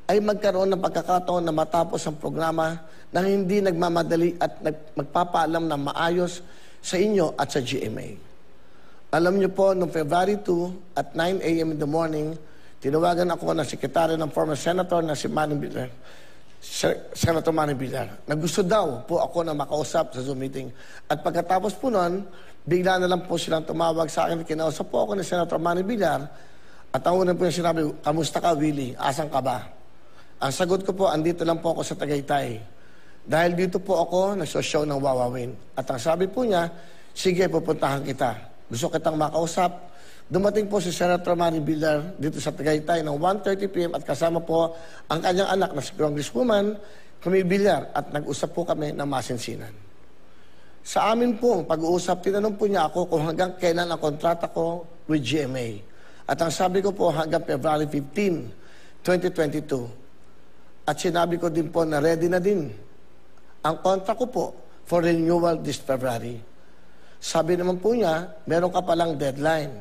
ay magkaroon ng pagkakataon na matapos ang programa na hindi nagmamadali at magpapaalam na maayos sa inyo at sa GMA. Alam niyo po, noong February 2 at 9 a.m. in the morning, tinawagan ako ng sekretary ng former senator na si Manny Villar, Senator Manny Villar, na gusto daw po ako na makausap sa Zoom meeting. At pagkatapos po nun, bigla na lang po silang tumawag sa akin, kinausap po ako ni Senator Manny Villar, at ang unang po yung sinabi, kamusta ka, Willie? Asan ka ba? Ang sagot ko po, andito lang po ako sa Tagaytay. Dahil dito po ako, nagso-show ng Wawawin. At ang sabi po niya, sige, pupuntahan kita. Gusto kitang makausap. Dumating po si Senator Manny Villar dito sa Tagaytay ng 1:30 p.m. at kasama po ang kanyang anak na si Congresswoman Camille Villar at nag-usap po kami ng masinsinan. Sa amin pong pag-uusap, tinanong po niya ako kung hanggang kailan ang kontrata ko with GMA. At ang sabi ko po hanggang February 15, 2022. At sinabi ko din po na ready na din ang kontra ko po for renewal this February. Sabi naman po niya, meron ka palang deadline.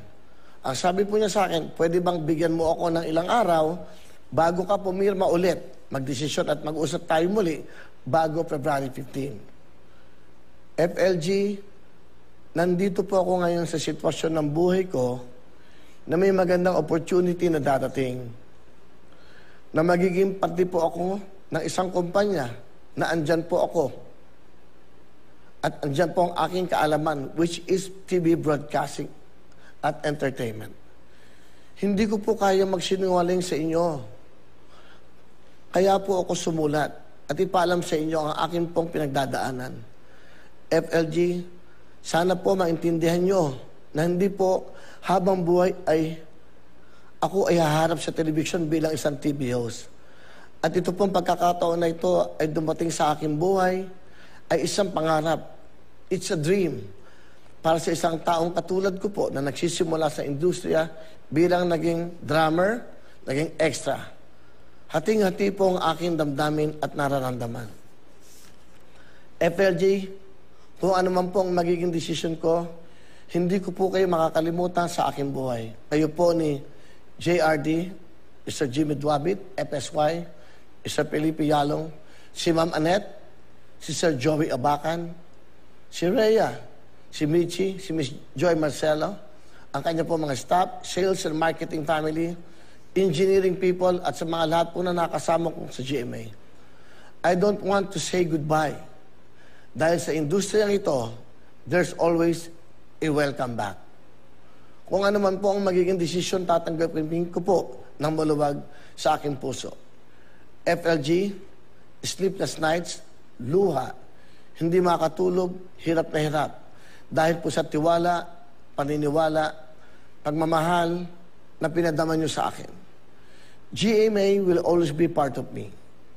Ang sabi po niya sa akin, pwede bang bigyan mo ako ng ilang araw bago ka pumirma ulit, magdesisyon at mag-usap tayo muli bago February 15. FLG, nandito po ako ngayon sa sitwasyon ng buhay ko na may magandang opportunity na dadating. Na magiging parte po ako ng isang kumpanya na andyan po ako. At andyan po ang aking kaalaman, which is TV broadcasting at entertainment. Hindi ko po kaya magsinungaling sa inyo. Kaya po ako sumulat at ipaalam sa inyo ang aking pong pinagdadaanan. FLG, sana po maintindihan nyo na hindi po habang buhay ay ako ay haharap sa television bilang isang TV host. At ito pong pagkakataon na ito ay dumating sa aking buhay ay isang pangarap. It's a dream para sa isang taong katulad ko po na nagsisimula sa industriya bilang naging drummer, naging extra. Hating-hati po ang aking damdamin at nararamdaman. FLG, kung ano man po ang magiging decision ko, hindi ko po kayo makakalimutan sa aking buhay. Kayo po ni JRD, Mr. Jimmy Duabit, FSY, Mr. Felipe Yalong, si Ma'am Annette, si Sir Joey Abacan, si Rhea, si Michi, si Miss Joy Marcelo, ang kanya po mga staff, sales and marketing family, engineering people, at sa mga lahat po na nakasama ko sa GMA. I don't want to say goodbye. Dahil sa industriyang ito, there's always a welcome back. Kung ano man po ang magiging desisyon, tatanggapin ko po ng maluwag sa aking puso. FLG, sleepless nights, luha, hindi makatulog, hirap na hirap. Dahil po sa tiwala, paniniwala, pagmamahal na pinadama nyo sa akin. GMA will always be part of me.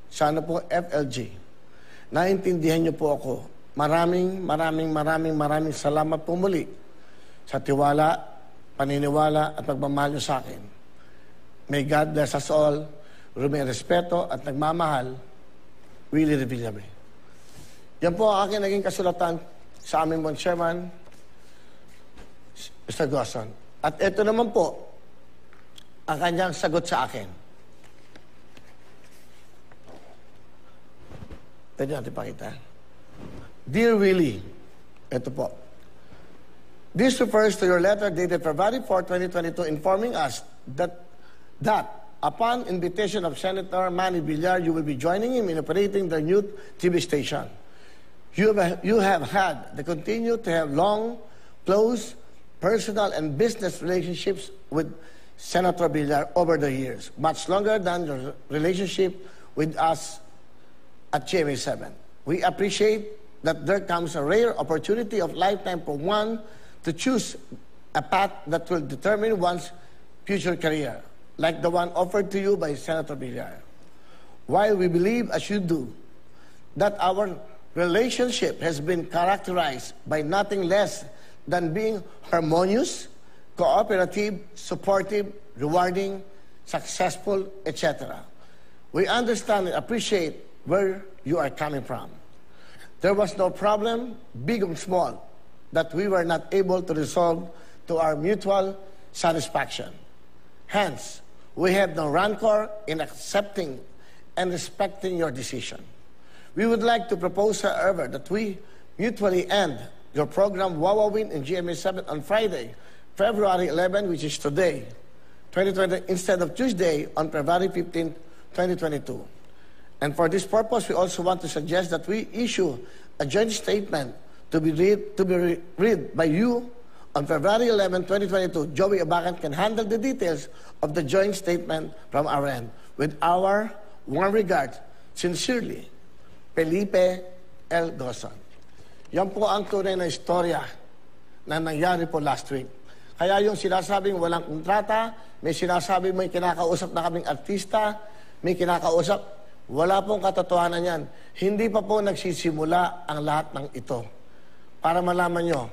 Sana po FLG, naintindihan niyo po ako. Maraming salamat po muli sa tiwala, paniniwala at pagmamahal niyo sa akin. May God bless us all. May respeto at nagmamahal, Willie Revillame. Yan po ang aking naging kasulatan sa aming Bon Chairman, Mr. Gosson. At ito naman po ang kanyang sagot sa akin. Pwede natin pakita. Dear Willie, ito po. This refers to your letter dated February 4, 2022 informing us that upon invitation of Senator Manny Villar, you will be joining him in operating the new TV station. You have had the continue to have long, close, personal and business relationships with Senator Villar over the years, much longer than your relationship with us at GMA7. We appreciate that there comes a rare opportunity of lifetime for one to choose a path that will determine one's future career, like the one offered to you by Senator Villar. While we believe, as you do, that our relationship has been characterized by nothing less than being harmonious, cooperative, supportive, rewarding, successful, etc. We understand and appreciate where you are coming from. There was no problem, big or small, that we were not able to resolve to our mutual satisfaction. Hence, we have no rancor in accepting and respecting your decision. We would like to propose, however, that we mutually end your program Wawawin in GMA7 on Friday, February 11, which is today, 2020, instead of Tuesday on February 15, 2022. And for this purpose, we also want to suggest that we issue a joint statement to be read by you on February 11, 2022. Joey Abacan can handle the details of the joint statement from our end. With our warm regards, sincerely, Felipe L. Gosson. Yan po ang tunay na istorya na nangyari po last week. Kaya yung sinasabing walang kontrata, may sinasabing may kinakausap na kaming artista, may kinakausap, wala pong katotohanan yan. Hindi pa po nagsisimula ang lahat ng ito. para malaman nyo,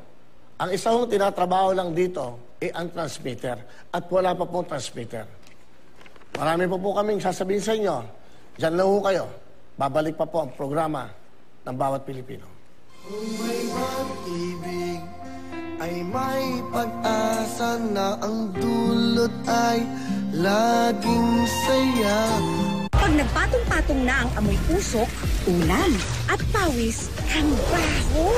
ang isang tinatrabaho lang dito ay ang transmitter at wala pa pong transmitter. Marami po kaming sasabihin sa inyo. Diyan lang ho kayo. Babalik pa po ang programa ng bawat Pilipino. Kung may pag-ibig ay may pag-asa na ang dulot ay laging saya. Pag nagpatong-patong na ang amoy usok, ulan, at pawis, ang baho.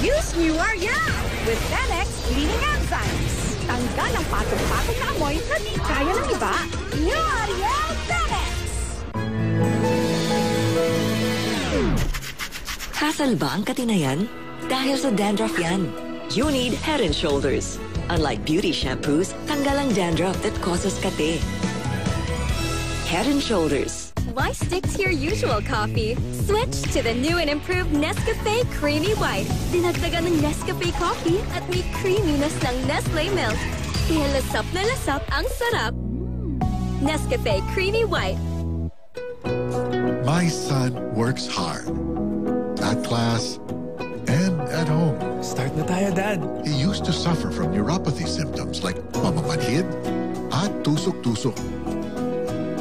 Use New Ariel with Penex Cleaning Enzymes. Tanggal ang patong-patong na amoy na di kaya ng iba. New Ariel Penex! Hassle ba ang katinayan? Dahil sa dandruff yan. You need Head & Shoulders. Unlike beauty shampoos, tanggal ang dandruff that causes kate. Head & Shoulders. Why stick to your usual coffee? Switch to the new and improved Nescafe Creamy White. Dinagdagan ng Nescafe coffee at may creaminess ng Nestle milk. Kaya lasap na lasap ang sarap. Nescafe Creamy White. My son works hard. At class and at home. Start na tayo, Dad. He used to suffer from neuropathy symptoms like mamamanhid at tusok-tusok.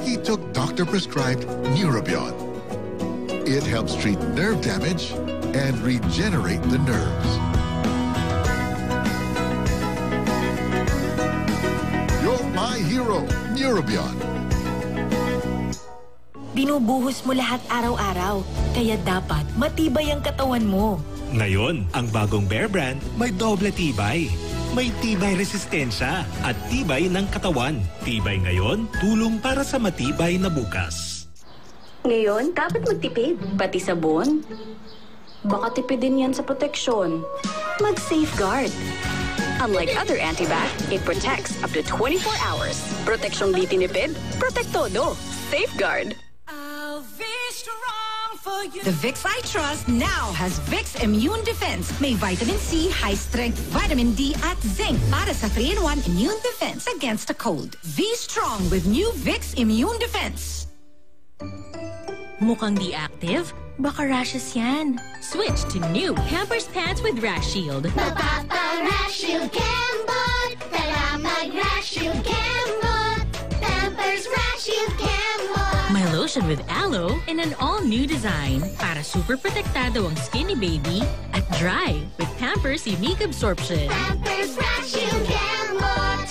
He took doctor-prescribed Neurobion. It helps treat nerve damage and regenerate the nerves. You're my hero, Neurobion. Binubuhos mo lahat araw-araw, kaya dapat matibay ang katawan mo. Ngayon, ang bagong Bear Brand may doble tibay. May tibay resistensya at tibay ng katawan. Tibay ngayon, tulong para sa matibay na bukas. Ngayon, dapat magtipid. Pati sabon. Baka tipidin yan sa proteksyon. Mag-safeguard. Unlike other antibac, it protects up to 24 hours. Proteksyong di tinipid, protektodo. Safeguard. The Vicks I Trust now has Vicks Immune Defense. May vitamin C, high-strength vitamin D at zinc para sa 3-in-1 immune defense against a cold. Be strong with new Vicks Immune Defense. Mukhang di active? Baka rashes yan. Switch to new Pampers Pants with Rash Shield. Magpapa-Rash Shield Cambot. Tara mag-Rash Shield Cambot. Pampers Rash Shield Cambot. My lotion with aloe in an all-new design para super protektado ang skinny baby at dry with Pampers Unique Absorption. Pampers Rash Shield Cambot.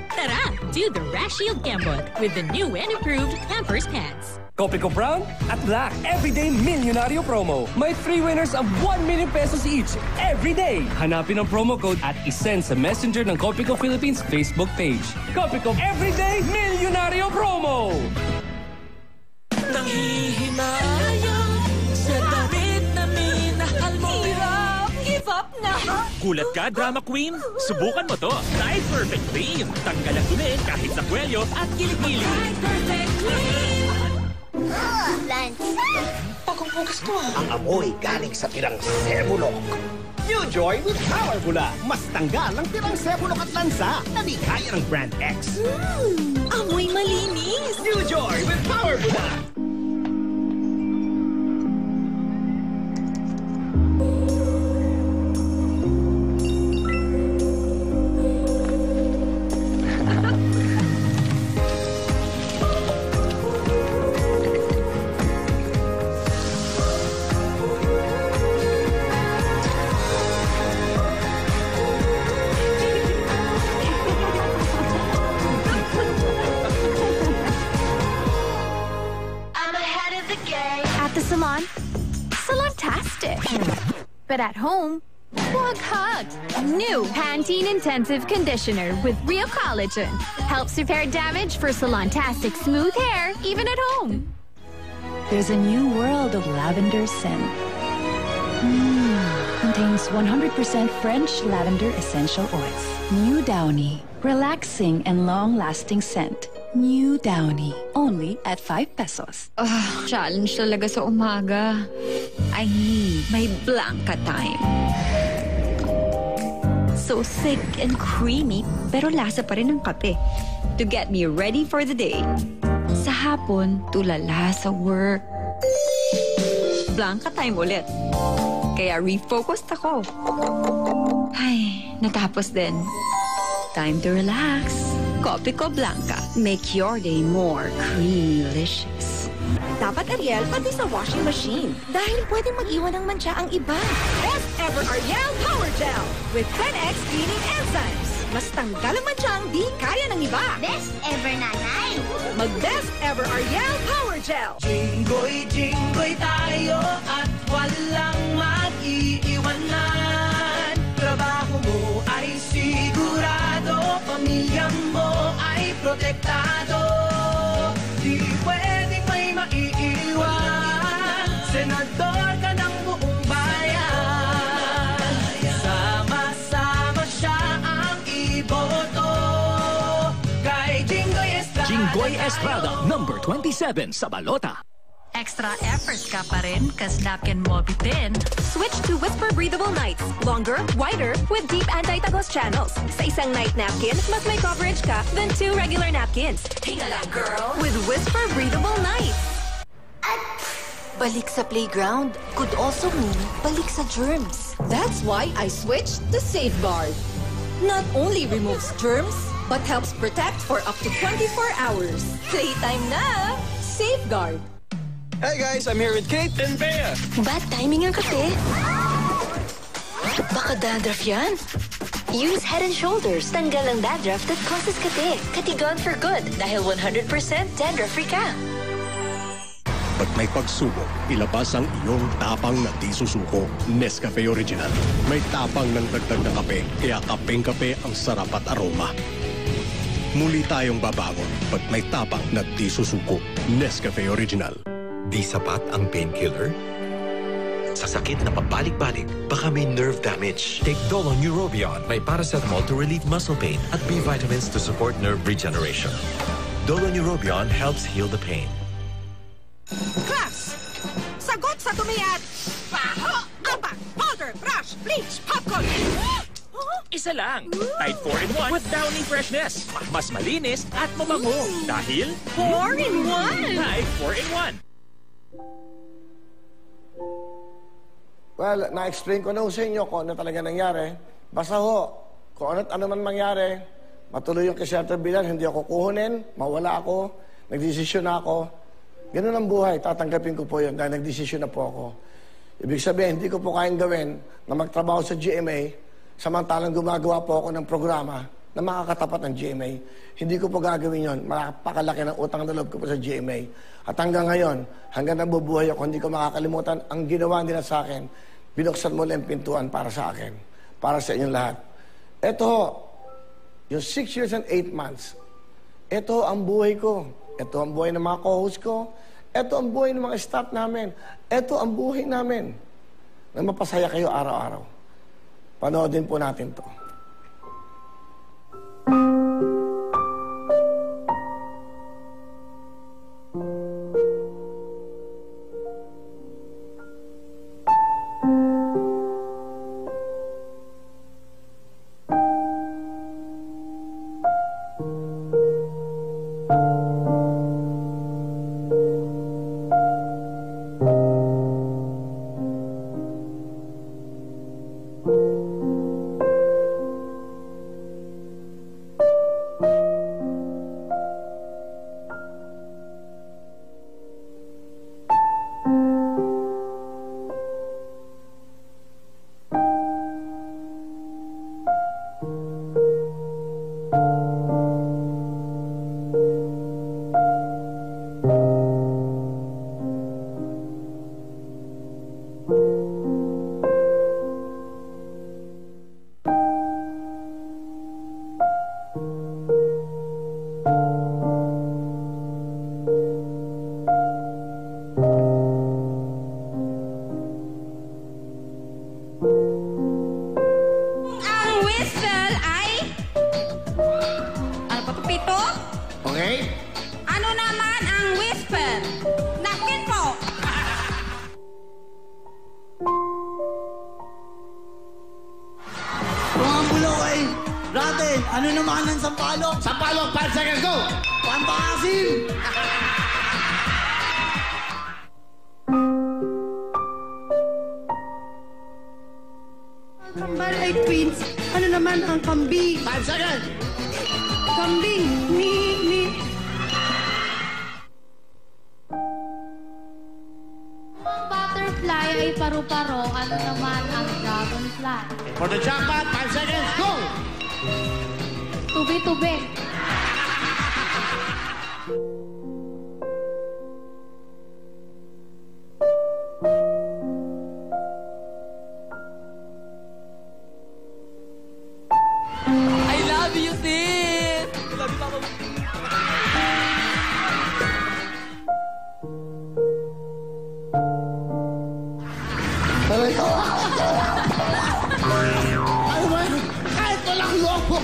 Tara, do the Rash Shield Cambot with the new and improved Pampers Pants. Copico Brown at Black Everyday Milyonaryo Promo. May 3 winners of 1 million pesos each every day. Hanapin ang promo code at isend sa messenger ng Copico Philippines Facebook page. Copico Everyday Milyonaryo Promo! Nanghihinayang sa damit na minahal mo. Hirap! Give up na! Gulat ka, Drama Queen? Subukan mo to. Tide Perfect Clean. Tanggal ang dumi kahit sa kwelyo at kilikili. Tide Perfect Clean! Lansa! Pagkupugas ko ang amoy galing sa tirang sebulok. New Joy with Power Bula. Mas tanggal ang tirang sebulok at lansa na di kaya ng Brand X. Amoy malinis! New Joy with Power Bula. But at home, wag hug. New Pantene Intensive Conditioner with real collagen. Helps repair damage for salon-tastic smooth hair, even at home. There's a new world of lavender scent. Contains 100% French lavender essential oils. New Downy. Relaxing and long-lasting scent. New Downy. Only at 5 pesos. Challenge talaga sa umaga. I need my Blanca time. So thick and creamy, pero lasa pa rin ng kape. To get me ready for the day. Sa hapon, tulala sa work. Blanca time ulit. Kaya refocused ako. Ay, natapos din. Time to relax. Copico Blanca. Make your day more creamy-licious. Dapat Ariel pati sa washing machine. Dahil pwedeng mag-iwan ng mancha ang iba. Best ever Ariel Power Gel with 10x cleaning enzymes. Mas tanggal ang mancha ang di kaya ng iba. Best ever, nanay! Mag-best ever Ariel Power Gel. Jinggoy, jinggoy tayo at walang mag-iiwanan. Trabaho mo ay sigurado, pamilya mo ay protektado. Di pwedeng may maiiwan, senador ka ng buong bayan. Sama-sama siya ang iboto kay Jinggoy Estrada. Jinggoy Estrada, number 27 sa balota. Extra efforts ka pa rin, kas napkin mo bitin. Switch to Whisper Breathable Nights. Longer, wider, with deep anti-tagos channels. Sa isang night napkin, mas may coverage ka than 2 regular napkins. Hinga lang, girl! With Whisper Breathable Nights. Balik sa playground could also mean balik sa germs. That's why I switched to Safeguard. Not only removes germs, but helps protect for up to 24 hours. Playtime na! Safeguard. Hey guys, I'm here with Kate and Bea. Bad timing ang kape. Baka dandruff yan. Use Head & Shoulders. Tanggal ang dandruff that causes kape. Katigon for good dahil 100% dandruff-free ka. Pag may pagsubok, ilabas ang iyong tapang na di susuko. Nescafe Original. May tapang ng dagdag na kape, kaya kapeng-kape ang sarap at aroma. Muli tayong babangon pag may tapang na di susuko. Nescafe Original. Di sapat ang painkiller? Sa sakit na pabalik-balik, baka may nerve damage. Take Dolo Neurobion. May paracetamol to relieve muscle pain at B vitamins to support nerve regeneration. Dolo Neurobion helps heal the pain. Class! Sagot sa tumiat! Baho! Alpak! Powder! Brush! Bleach! Popcorn! Isa lang. Tide 4-in-1 with Downy Freshness. Mas malinis at mabango. Dahil 4-in-1! Tide 4-in-1. Well, na-explain ko na sa inyo kung ano talaga nangyari. Basta ho, kung ano man mangyari, matuloy yung kay Senator Villar, hindi ako kuhunin, mawala ako, nagdesisyon na ako. Ganun ang buhay, tatanggapin ko po yun dahil nagdesisyon na po ako. Ibig sabihin, hindi ko po kayang gawin na magtrabaho sa GMA, samantalang gumagawa po ako ng programa na makakatapat ng GMA. Hindi ko po gagawin yun. Makapakalaki ng utang na loob ko po sa GMA. At hanggang ngayon, hanggang nabubuhay ako, hindi ko makakalimutan ang ginawa nila sa akin. Binuksan mo lang yung pintuan para sa akin. Para sa inyong lahat. Ito, yung 6 years and 8 months, ito ang buhay ko. Ito ang buhay ng mga co-host ko. Ito ang buhay ng mga staff namin. Ito ang buhay namin. Na mapasaya kayo araw-araw. Panoodin po natin to. Ano naman ang sampalok? Sampalok, 5 seconds, go! Pampasim! Kambi. 5 seconds. Kambing. Ang butterfly ay paru-paro, ano naman ang dragonfly? For the jackpot, 5 seconds, go! Tubi-tubi. I love you, sis! I love you, Mama. Ano ba yan? Kahit walang lobo!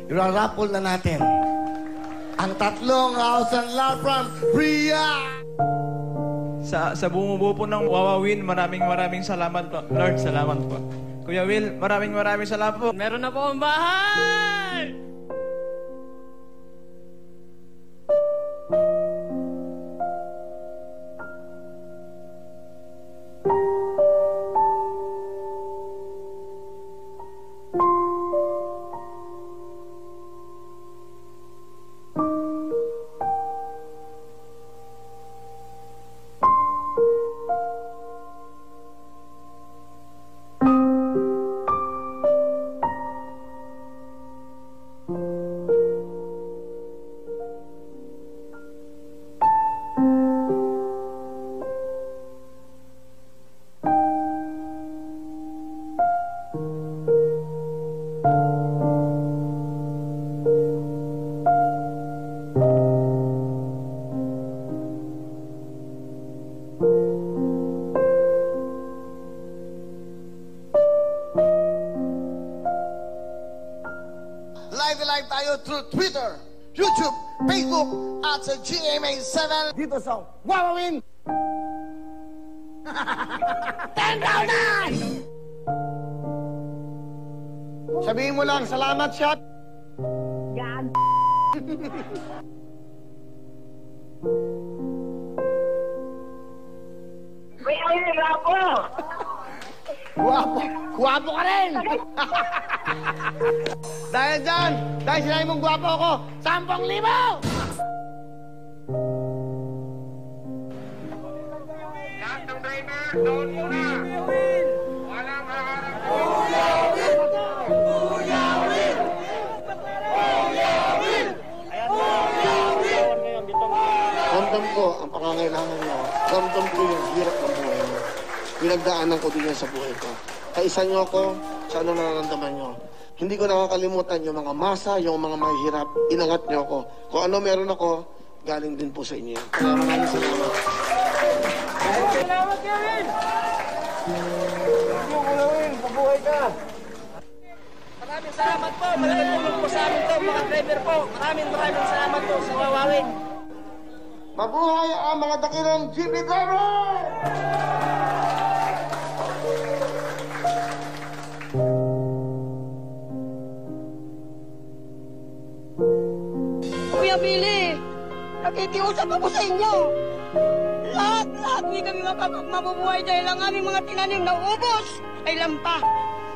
Irarapol na natin ang 3,000 lot from Ria! Sa bumubuo po ng Wawawin, maraming salamat po. Lord, salamat po. Kuya Will, maraming salamat po. Meron na po ang bahay! YouTube, Facebook, at sa GMA7 dito sa Wawawin. 10,000! Sabihin mo lang, salamat, shot. God. May guwapo! Guwapo ka rin! Dahil dyan, dahil sinabi mong guwapo ako, 10,000! Lahat ng driver, doon muna! Walang haharap po! Ramdam ko ang pangangailangan niyo. Ramdam ko yung hirap ng buhay niyo. Pinagdaanan ko din yan sa buhay ko. Kaisa niyo ako sa ano nararamdaman niyo. Hindi ko nakakalimutan yung mga masa, yung mga mahihirap. Inangat niyo ako. Kung ano meron ako, galing din po sa inyo. Kaya maraming salamat. Salamat, Kevin! Kevin, pabuhay ka! Maraming salamat po. Malaking tulong po sa amin to, mga driver po. Maraming salamat po sa Wawawin. Mabuhay ang mga dakilang jeepney driver! Kuya Billy, nakikiusap ako sa inyo. Lahat hindi kami mabubuhay dahil ang aming mga tinanim na ubos ay lampa.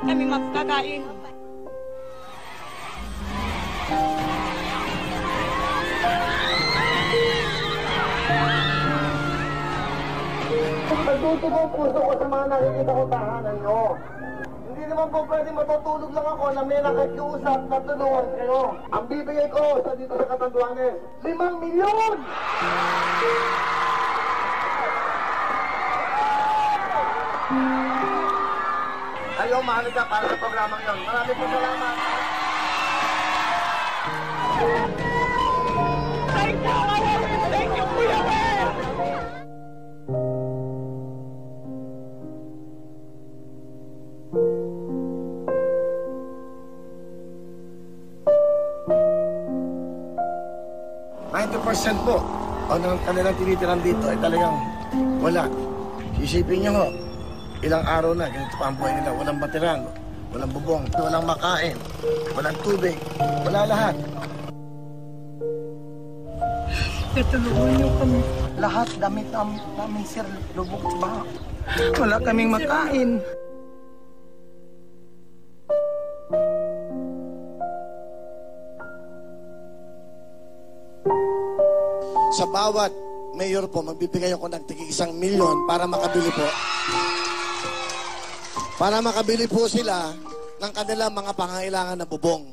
Kami magkakain. Nagtuto ko puso ko sa mga nakikita ko tahanan nyo. Hindi naman po pwede matutulog lang ako na may nakikiusap na tulungan kayo. Ang bibigay ko sa dito sa Catanduanes, 5 milyon! Ayaw, mahal ka para sa programang yun. Marami po salamat. Thank you, Kuya Will! Po, ang kanilang tinitiran dito ay talagang wala. Isipin nyo ho, ilang araw na, ganito pa ang buhay nila. Walang batiran, walang bubong, walang makain, walang tubig, wala lahat. Tutulungan niyo kami. Lahat damit namin, sir, lubog ba? Wala kaming makain. Sa bawat mayor po, magbibigay ako ng tig 1 milyon para makabili po. Para makabili po sila ng kanilang mga pangangailangan na bubong.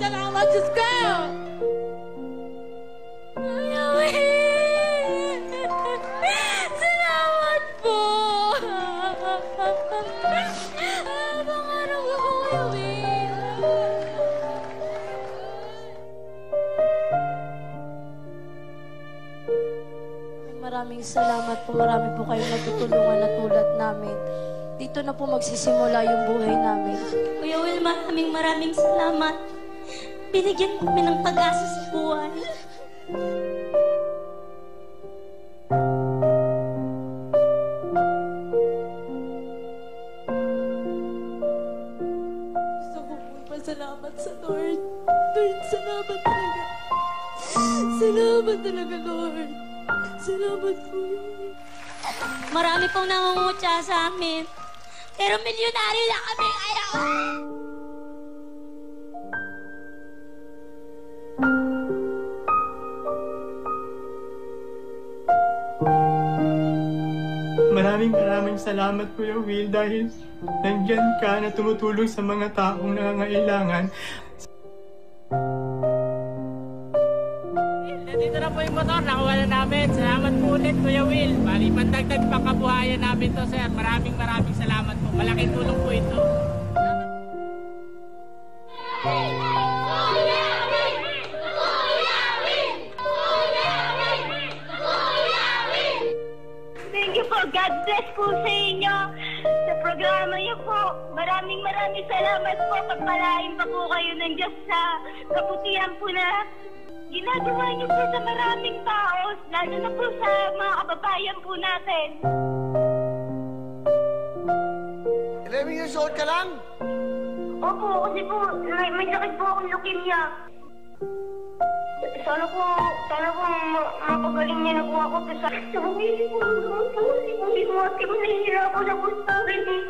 Salamat, Diyos ko! Salamat po! Pangarap ako, Kuya Will. Maraming salamat po. Marami po kayong natutulungan na tulad namin. Dito na po magsisimula yung buhay namin. Kuya Will, maraming salamat. Binigyan kami ng pag-asa sa buhay. Gusto ko po pasalamat sa Lord. Lord, salamat talaga. Salamat talaga, Lord. Salamat po. Marami pong nangungutya sa amin. Pero milyonaryo na kami ngayon. Maraming salamat, Kuya Will, dahil nandyan ka na tumutulong sa mga taong nangangailangan. Nandito na po yung motor, nakuha na namin. Salamat po ulit, Kuya Will. Bali, pandagdag pang kabuhayan namin to, sir. Maraming salamat po. Malaking tulong po ito. Thank you po. God bless po sa inyo. Sa programa niyo po. Maraming salamat po. Pagpalain pa po kayo ng Diyos sa kabutihan po na ginagawa niyo po sa maraming tao. Lalo na po sa mga kababayan po natin. 11 years old ka lang? Opo, kasi po may sakit po akong leukemia. Sana po mapagaling niya na po ako. Sa pamilya po, hindi mo ate ko nahihirapan ako sa akin eh.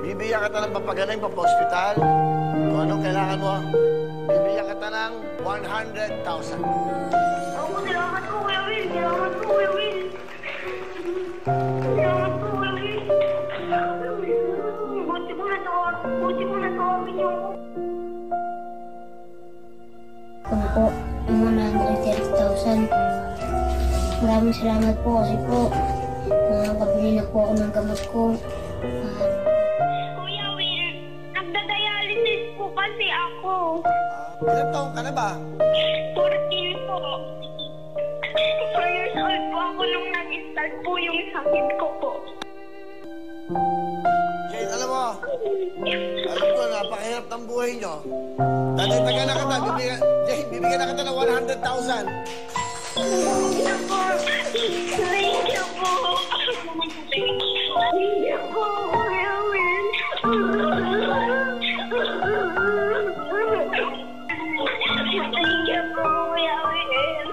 Bibigyan ka ng papagaling pa hospital. Kung anong kailangan mo, bibigyan ka ng 100,000. Ako, salamat po, Kuya Will. Salamat po, Kuya Will. Salamat po, Kuya Will. Buti mo na tawagin niyo ako. Kung po, yung 130,000. Maraming salamat po kasi po, nakakabili na po ako ng gamot ko. Kuya Will, nagda-dialysis po kasi ako. Ilang taon ka na ba? 14 po. 4 years old po ako nung nag-start po yung sakit ko po. Jane, alam mo ko, napakahirap ng buhay nyo. Tatagtagan na kita, bibigyan na kita ng 100,000. Thank you po. Thank you po. Thank you po, Kuya Will. Thank you po, Kuya Will.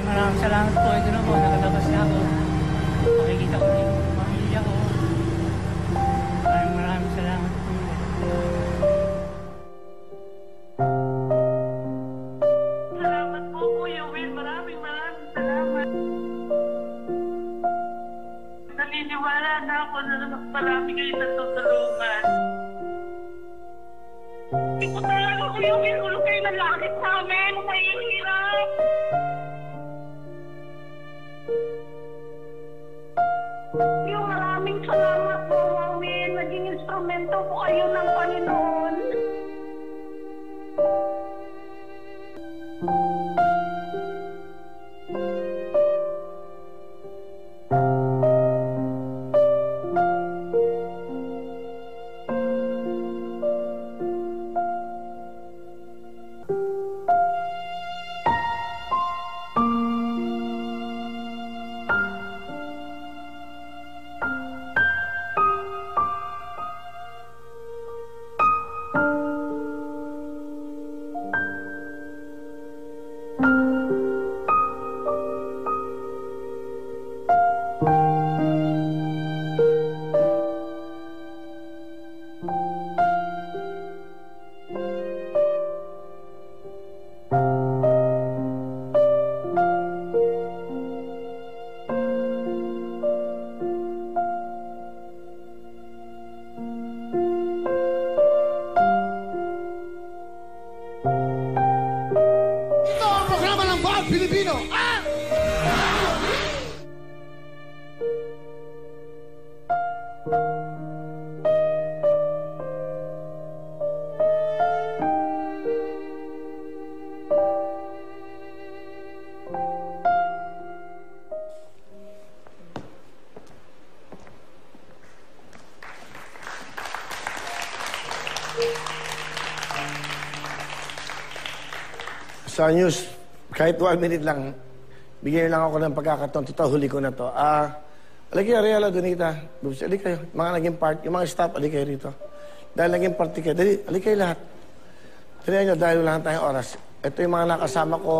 Maraming salamat po. Ito na po, nakalabas na ako. Makikita ko na yung pamilya ko. Maraming salamat po. Salamat po, Kuya Will. Maraming salamat. Naniniwala na ako na marami kayo natutulungan. Hindi ko talaga, Kuya Will. Ulo kayo ng lakit sa amin. Mahihirap. Yung maraming salamat po, Kuya Will. Naging instrumento po kayo ng Panginoon. Sa news, kahit 1 minute lang, bigyan lang ako ng pagkakataon. Totoo, huli ko na to. Alay kayo, Reala, Donita. Alay kayo. Mga naging part, yung mga staff, alay kayo rito. Dahil naging party kayo. Dali, alay kayo lahat. Dali nyo, dahil wala tayong oras. Ito yung mga nakasama ko.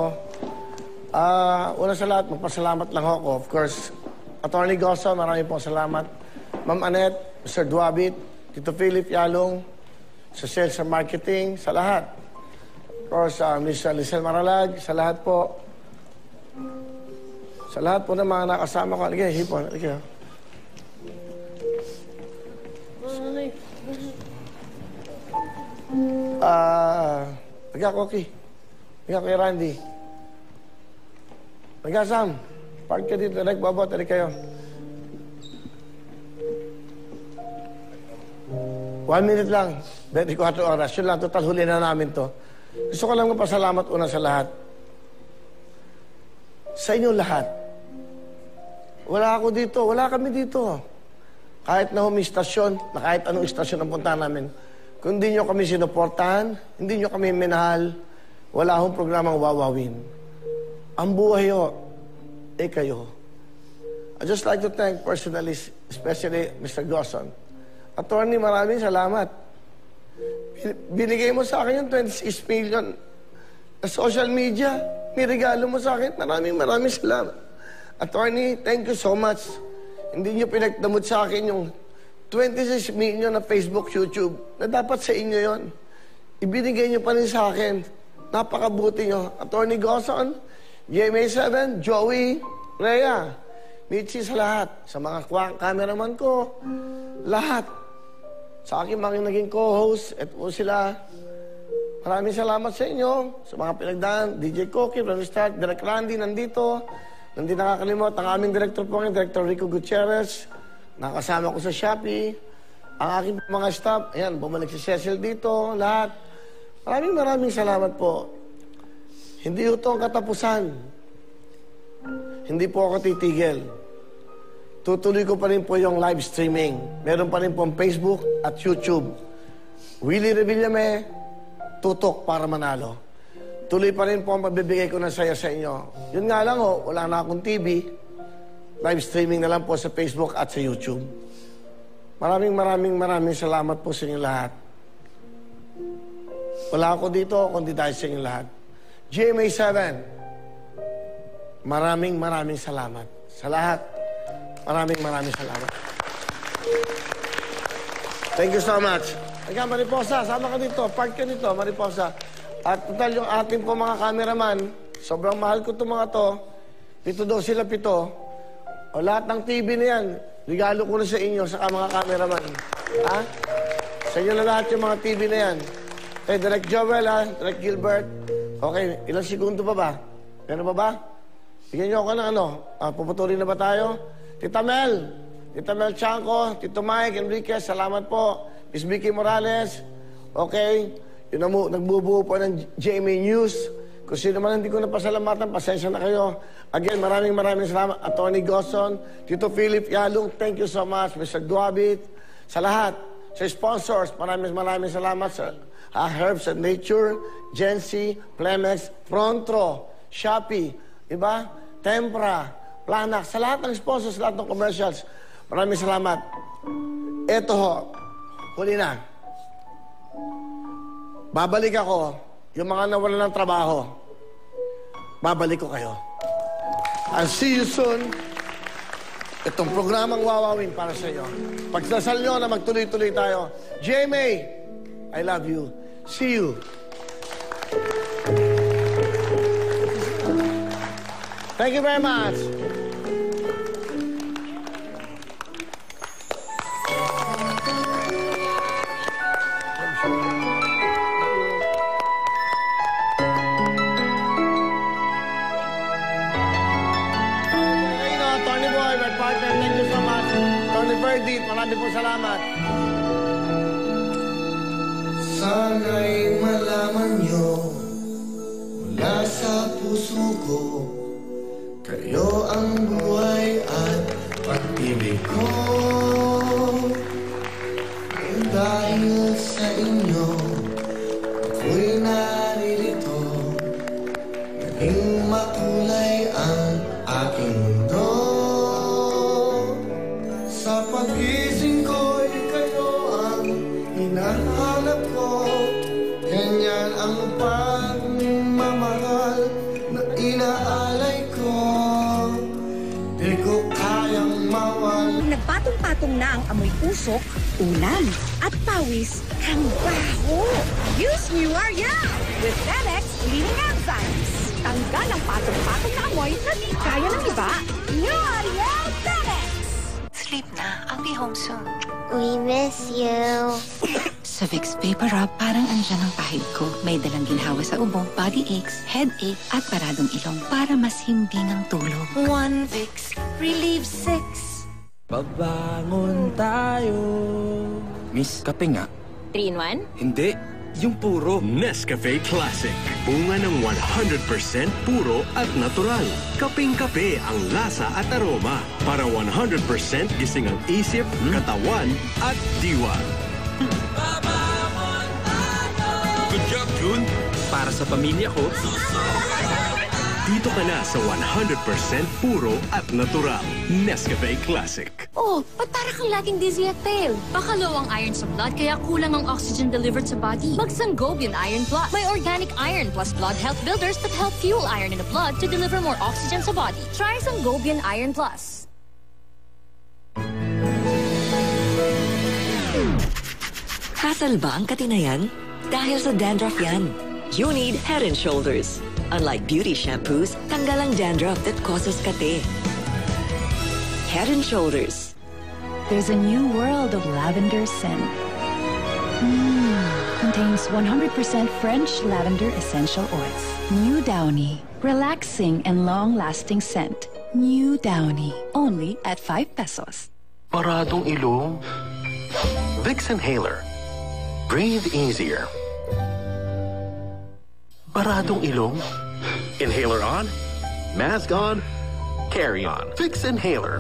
Una sa lahat, magpasalamat lang ako. Of course, Attorney Gosa, maraming pong salamat. Ma'am Annette, Mr. Duabit, Tito Philip Yalong, sa sales and marketing, sa lahat. Of course, Ms. Lisel Maralag, sa lahat po. Sa lahat po ng mga nakasama ko. Aligay, hipon. Aligay. Nagka-Koki. Nagka-Kuya Randy. Nagka-Sam. Park ka dito. Nagbabot. Alig kayo. 1 minute lang. 24 oras. Yun lang. Total, huli na namin to. Gusto ko lang magpasalamat una sa lahat. Sa inyo lahat. Wala ako dito. Wala kami dito. Kahit na humistasyon, na kahit anong istasyon ang punta namin, kung hindi nyo kami sinuportahan, hindi nyo kami minahal, wala akong programang wawawin. Ang buhay ho, kayo. I'd just like to thank personally, especially Mr. Gosson. Attorney, maraming salamat. Binigay mo sa akin yung 26 million sa social media. May regalo mo sa akin. Maraming salamat. Attorney, thank you so much. Hindi nyo pinagdamot sa akin yung 26 million na Facebook, YouTube na dapat sa inyo yon. Ibinigay nyo pa rin sa akin. Napakabuti nyo. Attorney Gosson, GMA7, Joey, Rhea, Mitzi, sa lahat. Sa mga cameraman ko, lahat. Sa aking mga naging co-host, at po sila. Maraming salamat sa inyo, sa mga pinagdaan. DJ Koki, from the start, Direk Randy, nandito. Nandito nakakalimot, ang aming director po ngayon, Director Rico Gutierrez. Nakasama ko sa Shopee. Ang aking mga staff, ayan, bumalik si Cecil dito, lahat. Maraming salamat po. Hindi ito ang katapusan. Hindi po ako titigil. Tutuloy ko pa rin po yung live streaming. Meron pa rin po Facebook at YouTube. Willie Revillame, tutok para manalo. Tuloy pa rin po ang mabibigay ko ng saya sa inyo. Yun nga lang ho, wala na akong TV. Live streaming na lang po sa Facebook at sa YouTube. Maraming salamat po sa inyo lahat. Wala ako dito, kundi dahil sa inyo lahat. GMA7, maraming salamat. Sa lahat, maraming salamat. Thank you so much. Ika, Mariposa, sama ka dito. Park ka dito, Mariposa. At total yung ating po mga cameraman, sobrang mahal ko itong mga to. 7 daw sila 7. O lahat ng TV na yan, regalo ko na sa inyo, sa mga cameraman. Ha? Sa inyo na lahat yung mga TV na yan. Direct Joel, ha? Direct Gilbert. Okay, ilang segundo pa ba? Meron pa ba? Bigyan nyo ako ng ano. Puputulin na ba tayo? Tita Mel Chanco, Tito Mike, Enriquez, salamat po. Miss Vicky Morales, okay? Yun ang nagbubuo po ng GMA News. Kung sino man hindi ko napasalamatan, pasensya na kayo. Again, maraming salamat. Attorney Gosson, Tito Philip Yalung, thank you so much. Mr. Duabit, sa lahat. Sa sponsors, maraming salamat. Sa Herbs and Nature, Gency, Plemex, Frontro, Shopee, diba? Tempra, Planax, sa lahat ng sponsors, sa lahat ng commercials. Maraming salamat. Eto ho, huli na. Babalik ako, yung mga nawalan ng trabaho. Babalik ko kayo. I'll see you soon. Itong programang Wawawin para sa iyo. Pagdasal nyo na magtuloy-tuloy tayo. GMA, I love you. See you. Thank you very much. Maraming po salamat. Sana'y malaman nyo mula sa puso ko, kayo ang buhay at pag-ibig ko. Dahil sa inyo, ako'y naririto, naging makulay ang aking mundo. Sa pag-ising ko'y kayo ang hinahanap ko. Ganyan ang pagmamahal na inaalay ko. Di ko kayang mawala. Nagpatong-patong na ang amoy usok, ulam, at pawis ang baho. Use New Ariel with Penex Cleaning Enzymes. Tanggal ang patong-patong na amoy na di kaya ng iba. New Ariel Penex. Sleep na. I'll be home soon. We miss you. Sa Vicks Vapor Rub, parang andyan ang pahid ko. May dalang ginhawa sa ubo, body aches, headache, at paradong ilong para mas himbing ang tulog. One Vicks relieves 6. Babangon tayo. Miss, kape nga. 3-in-1? Hindi. Yung puro. Nescafe Classic. Bunga ng 100% puro at natural. Kaping-kape ang lasa at aroma. Para 100% gising ang isip, katawan, at diwa. Good job, June. Para sa pamilya ko. Dito ka na sa 100% puro at natural. Nescafe Classic. Oh, ba't para kang laging dizzy at pale? Baka low ang iron sa blood kaya kulang ang oxygen delivered sa body. Mag-Sangobion Iron Plus. May organic iron plus blood health builders that help fuel iron in the blood to deliver more oxygen sa body. Try Sangobion Iron Plus. Hassle ba ang katinayan? Dahil sa dandruff yan. You need Head & Shoulders. Unlike beauty shampoos, tanggal ang dandruff that causes kate. Head & Shoulders. There's a new world of lavender scent. Contains 100% French lavender essential oils. New Downy. Relaxing and long-lasting scent. New Downy. Only at 5 pesos. Paradong ilong. Vicks Inhaler. Breathe easier. Paradong ilong. Inhaler on. Mask on. Carry on. Vicks Inhaler.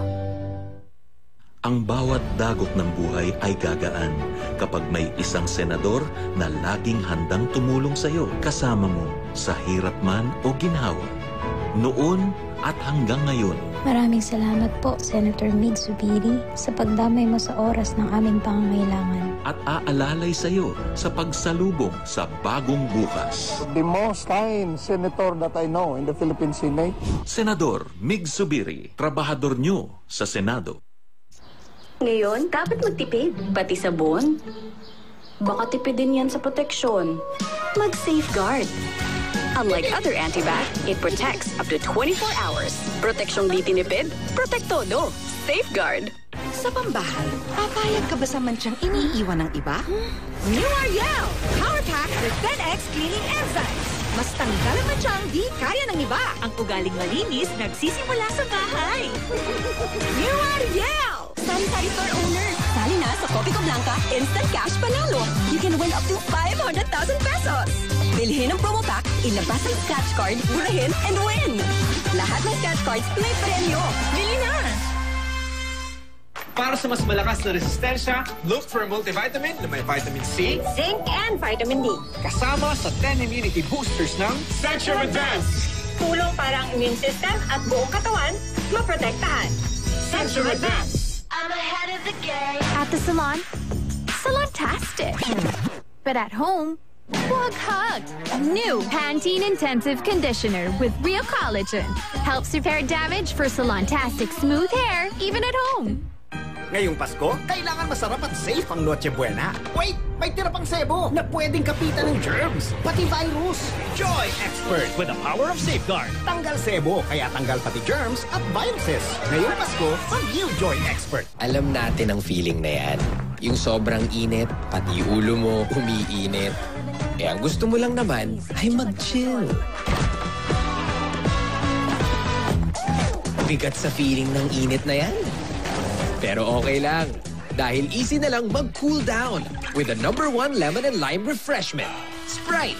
Ang bawat dagok ng buhay ay gagaan kapag may isang senador na laging handang tumulong sa iyo, kasama mo sa hirap man o ginhawa. Noon at hanggang ngayon. Maraming salamat po, Senator Mig Zubiri, sa pagdamay mo sa oras ng aming pangangailangan. At aalalay sa iyo sa pagsalubong sa bagong bukas. The most kind senator that I know in the Philippine Senate. Senador Mig Zubiri, trabahador nyo sa Senado. Ngayon, dapat magtipid. Pati sabon. Baka tipidin yan sa proteksyon. Mag-safeguard. Unlike other antibac, it protects up to 24 hours. Proteksyong di tinipid, protektodo. Safeguard. Sa pambahay, papayag ka ba sa mansyang iniiwan ng iba? New Ariel! Power Pack with 10X Cleaning Enzymes. Mas tanggal ang mansyang di kaya ng iba. Ang ugaling malinis nagsisimula sa bahay. New Ariel! Sari-sari store owner, Sali na sa Copico Blanca Instant Cash Panalo. You can win up to 500,000 pesos. Bilhin ang promo pack, ilabas ang scratch card, burahin, and win! Lahat ng scratch cards may premyo. Bili na! Para sa mas malakas na resistensya, look for a multivitamin na may vitamin C, Zinc and vitamin D. kasama sa 10 immunity boosters ng Centrum Advance. Tulong para ang immune system at buong katawan maprotektahan. Centrum Advance. I'm ahead of the game. At the salon, salontastic. But at home, wag hugged. New Pantene Intensive Conditioner with real collagen. Helps repair damage for salontastic smooth hair, even at home. Ngayong Pasko, kailangan masarap at safe ang Noche Buena. Wait! May tira pang sebo na pwedeng kapitan ng germs, pati virus. Joy Expert with the power of safeguard. Tanggal sebo, kaya tanggal pati germs at viruses. Ngayong Pasko, mag-new Joy Expert. Alam natin ang feeling na yan. Yung sobrang init, pati ulo mo umiinit. Eh ang gusto mo lang naman ay mag-chill. Bigat sa feeling ng init na yan. Pero okay lang. Dahil easy na lang mag-cool down with the #1 lemon and lime refreshment, Sprite.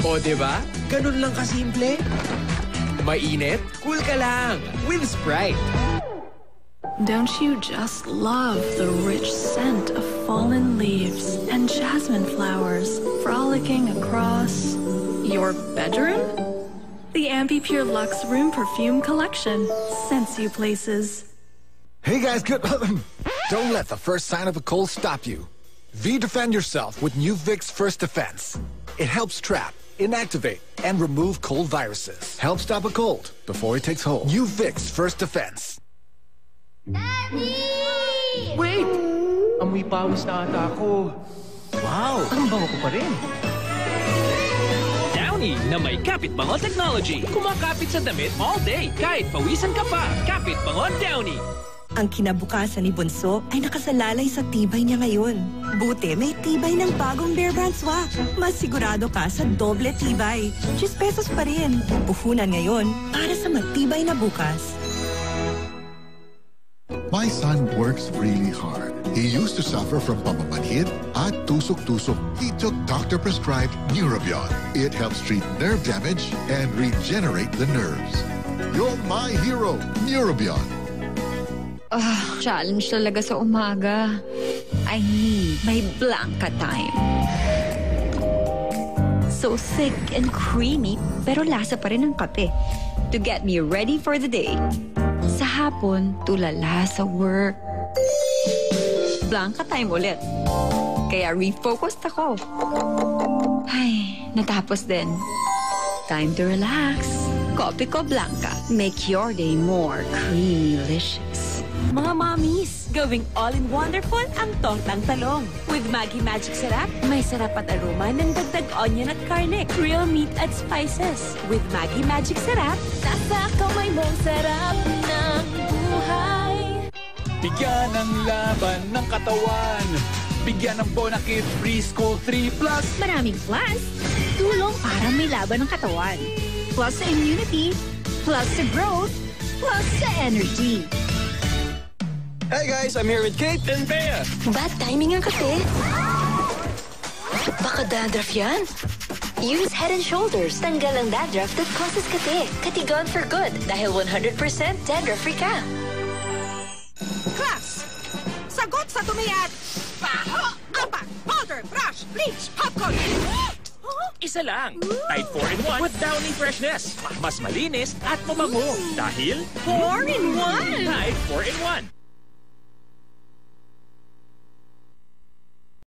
O diba? Ganun lang kasimple. Mainit? Cool ka lang with Sprite. Don't you just love the rich scent of fallen leaves and jasmine flowers frolicking across your bedroom? The Ambipure Luxe Room Perfume Collection scents you places. Hey guys, good. Don't let the first sign of a cold stop you. Defend yourself with new Vicks First Defense. It helps trap, inactivate, and remove cold viruses. Help stop a cold before it takes hold. New Vicks First Defense. Wait! Amoy pawis na ata ako. Wow! Ang bango ko pa rin. Downy na may Kapit Bango technology. Kumakapit sa damit all day kahit pawisan ka pa. Kapit Bango Downy. Ang kinabukasan ni Bunso ay nakasalalay sa tibay niya ngayon. Buti may tibay ng bagong Bear Brand Swak. Mas sigurado ka sa doble tibay. 10 pesos pa rin. Puhunan ngayon para sa matibay na bukas. My son works really hard. He used to suffer from pamamanhid at tusok-tusok. He took doctor-prescribed Neurobion. It helps treat nerve damage and regenerate the nerves. You're my hero, Neurobion. Challenge talaga sa umaga. I need my Blanca time. So thick and creamy, pero lasa pa rin ng kape. To get me ready for the day. Sa hapon, tulala sa work. Blanca time ulit. Kaya refocused ako. Ay, natapos din. Time to relax. Copico Blanca. Make your day more creamy-licious. Mga mommies, gawing all-in wonderful ang tortang talong. With Maggi Magic Sarap, may sarap at aroma ng dagdag onion at garlic, real meat at spices. With Maggi Magic Sarap, nasa kamay mong sarap ng buhay. Bigyan ng laban ng katawan. Bigyan ng Bonakid Free School 3+. Maraming plus. Tulong para may laban ng katawan. Plus sa immunity, plus sa growth, plus sa energy. Hey guys, I'm here with Kate and Bea. Bad timing ang kape. Baka dandruff yan. Use Head & Shoulders. Tanggal ang dandruff that causes kape. Katigon for good dahil 100% dandruff-free ka. Class! Sagot sa tumiyak! Baho! Ampat! Powder! Brush! Bleach! Popcorn! Isa lang. Tide 4-in-1 with Downy Freshness. Mas malinis at mabango. Dahil 4-in-1! Tide 4-in-1.